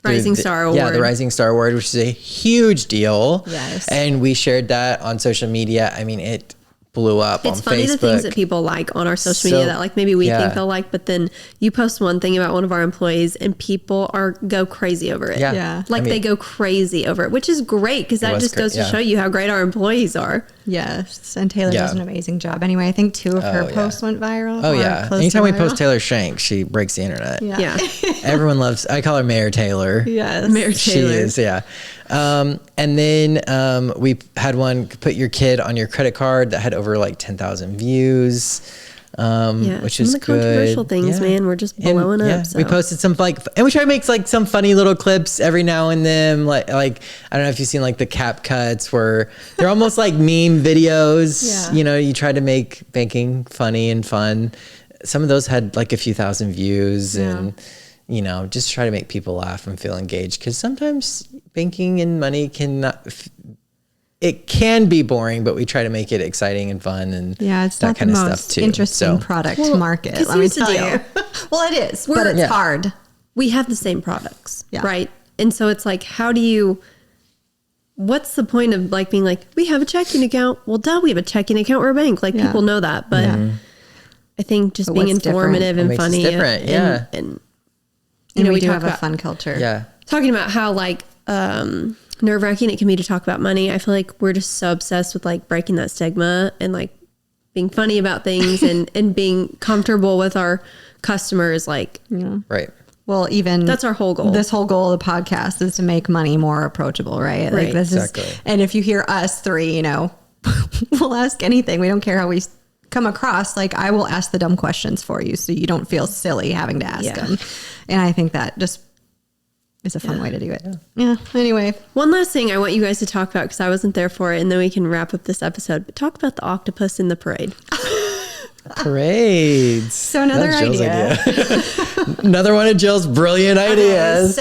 Rising Star Award. Yeah, the Rising Star Award, which is a huge deal. Yes. And we shared that on social media. I mean, it blew up on Facebook. It's funny the things that people like on our social media that like maybe we think they'll like, but then you post one thing about one of our employees and people go crazy over it. Yeah. Like they go crazy over it, which is great because that just goes to show you how great our employees are. Yes. And Taylor does an amazing job. Anyway, I think 2 of her posts went viral. Oh, yeah. Anytime we post Taylor Shanks, she breaks the internet. Yeah. Everyone loves, I call her Mayor Taylor. Yes. Mayor Taylor. She is, yeah. And then we had one, put your kid on your credit card, that had over like 10,000 views. Which is some of the controversial good. things, man, we're just blowing up. So. We posted some and we try to make like some funny little clips every now and then. Like I don't know if you've seen like the cap cuts where they're almost like meme videos. Yeah. You know, you try to make banking funny and fun. Some of those had like a few thousand views and, you know, just try to make people laugh and feel engaged. Because sometimes banking and money it can be boring, but we try to make it exciting and fun and it's that not kind the of most stuff too. interesting product market. Let me here's the tell deal. you. Well, it is, but it's hard. We have the same products, right? And so it's like, what's the point of like being like, we have a checking account? Well, duh, we have a checking account. We're a bank. Like people know that, but I think just being informative and funny and you know, we do talk have about a fun culture. Yeah. talking about how like nerve-wracking it can be to talk about money. I feel like we're just so obsessed with like breaking that stigma and like being funny about things and being comfortable with our customers. Like, Right. Well, even that's our whole goal. This whole goal of the podcast is to make money more approachable, right? Like this is, and if you hear us 3, you know, we'll ask anything. We don't care how we come across. Like I will ask the dumb questions for you, so you don't feel silly having to ask them. And I think that just It's a fun way to do it. Yeah. Anyway. One last thing I want you guys to talk about, because I wasn't there for it, and then we can wrap up this episode. But talk about the octopus in the parade. Parades. So another That's Jill's idea. Another one of Jill's brilliant ideas.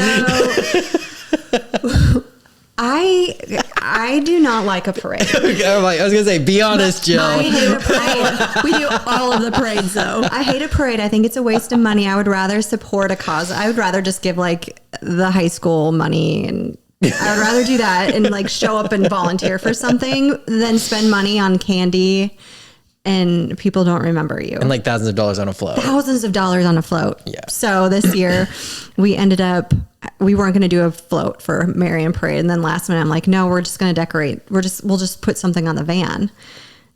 I do not like a parade. I was gonna say, be honest, Jill. I hate a parade. We do all of the parades, though. I hate a parade. I think it's a waste of money. I would rather support a cause. I would rather just give like the high school money, and I would rather do that and like show up and volunteer for something than spend money on candy and people don't remember you. And like thousands of dollars on a float. Thousands of dollars on a float. Yeah. So this year we weren't going to do a float for Marion Parade. And then last minute I'm like, no, we're just going to decorate. We'll just put something on the van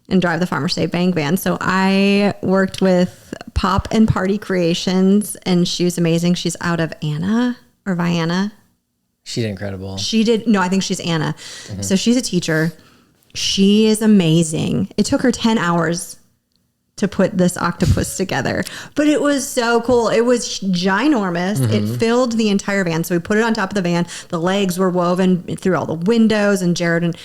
and drive the Farmer State Bank van. So I worked with Pop and Party Creations, and she was amazing. She's out of Vienna. She did incredible. I think she's Anna. Mm-hmm. So she's a teacher. She is amazing. It took her 10 hours to put this octopus together, but it was so cool. It was ginormous. Mm-hmm. It filled the entire van. So we put it on top of the van. The legs were woven through all the windows, and Jared and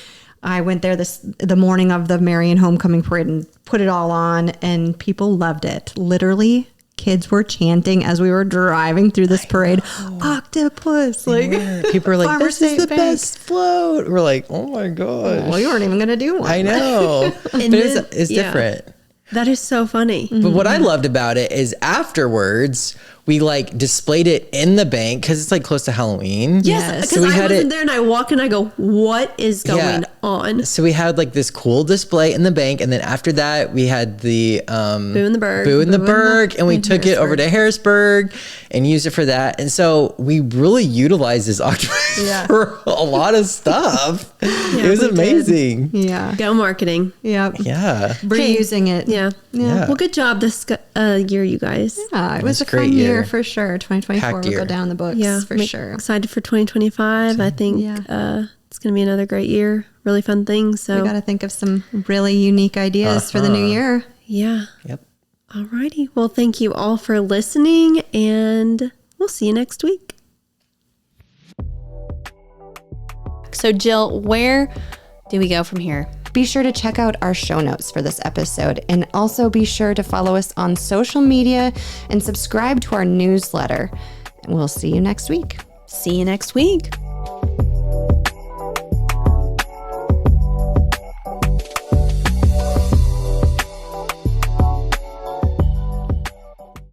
I went there the morning of the Marion homecoming parade and put it all on, and people loved it. Literally, kids were chanting as we were driving through this parade, octopus. Like, people were like, Farmer this is State the Bank. best float. We're like, oh my gosh. Well, you weren't even going to do one. I know. But it's different. That is so funny. But what I loved about it is afterwards, we like displayed it in the bank because it's like close to Halloween. Yes, because I wasn't there, and I walk and I go, what is going on? So we had like this cool display in the bank, and then after that we had the Boo in the Berg, and we took it over to Harrisburg and used it for that. And so we really utilized this octopus for a lot of stuff. It was amazing. Yeah. Go marketing. Yep. Yeah. Reusing it. Yeah. Well, good job this year, you guys. Yeah, it was a fun year for sure. 2024 will go down in the books for sure. Excited for 2025. I think it's going to be another great year. Really fun things. So we got to think of some really unique ideas for the new year. Yeah. Yep. All righty. Well, thank you all for listening, and we'll see you next week. So, Jill, where do we go from here? Be sure to check out our show notes for this episode, and also be sure to follow us on social media and subscribe to our newsletter. We'll see you next week. See you next week.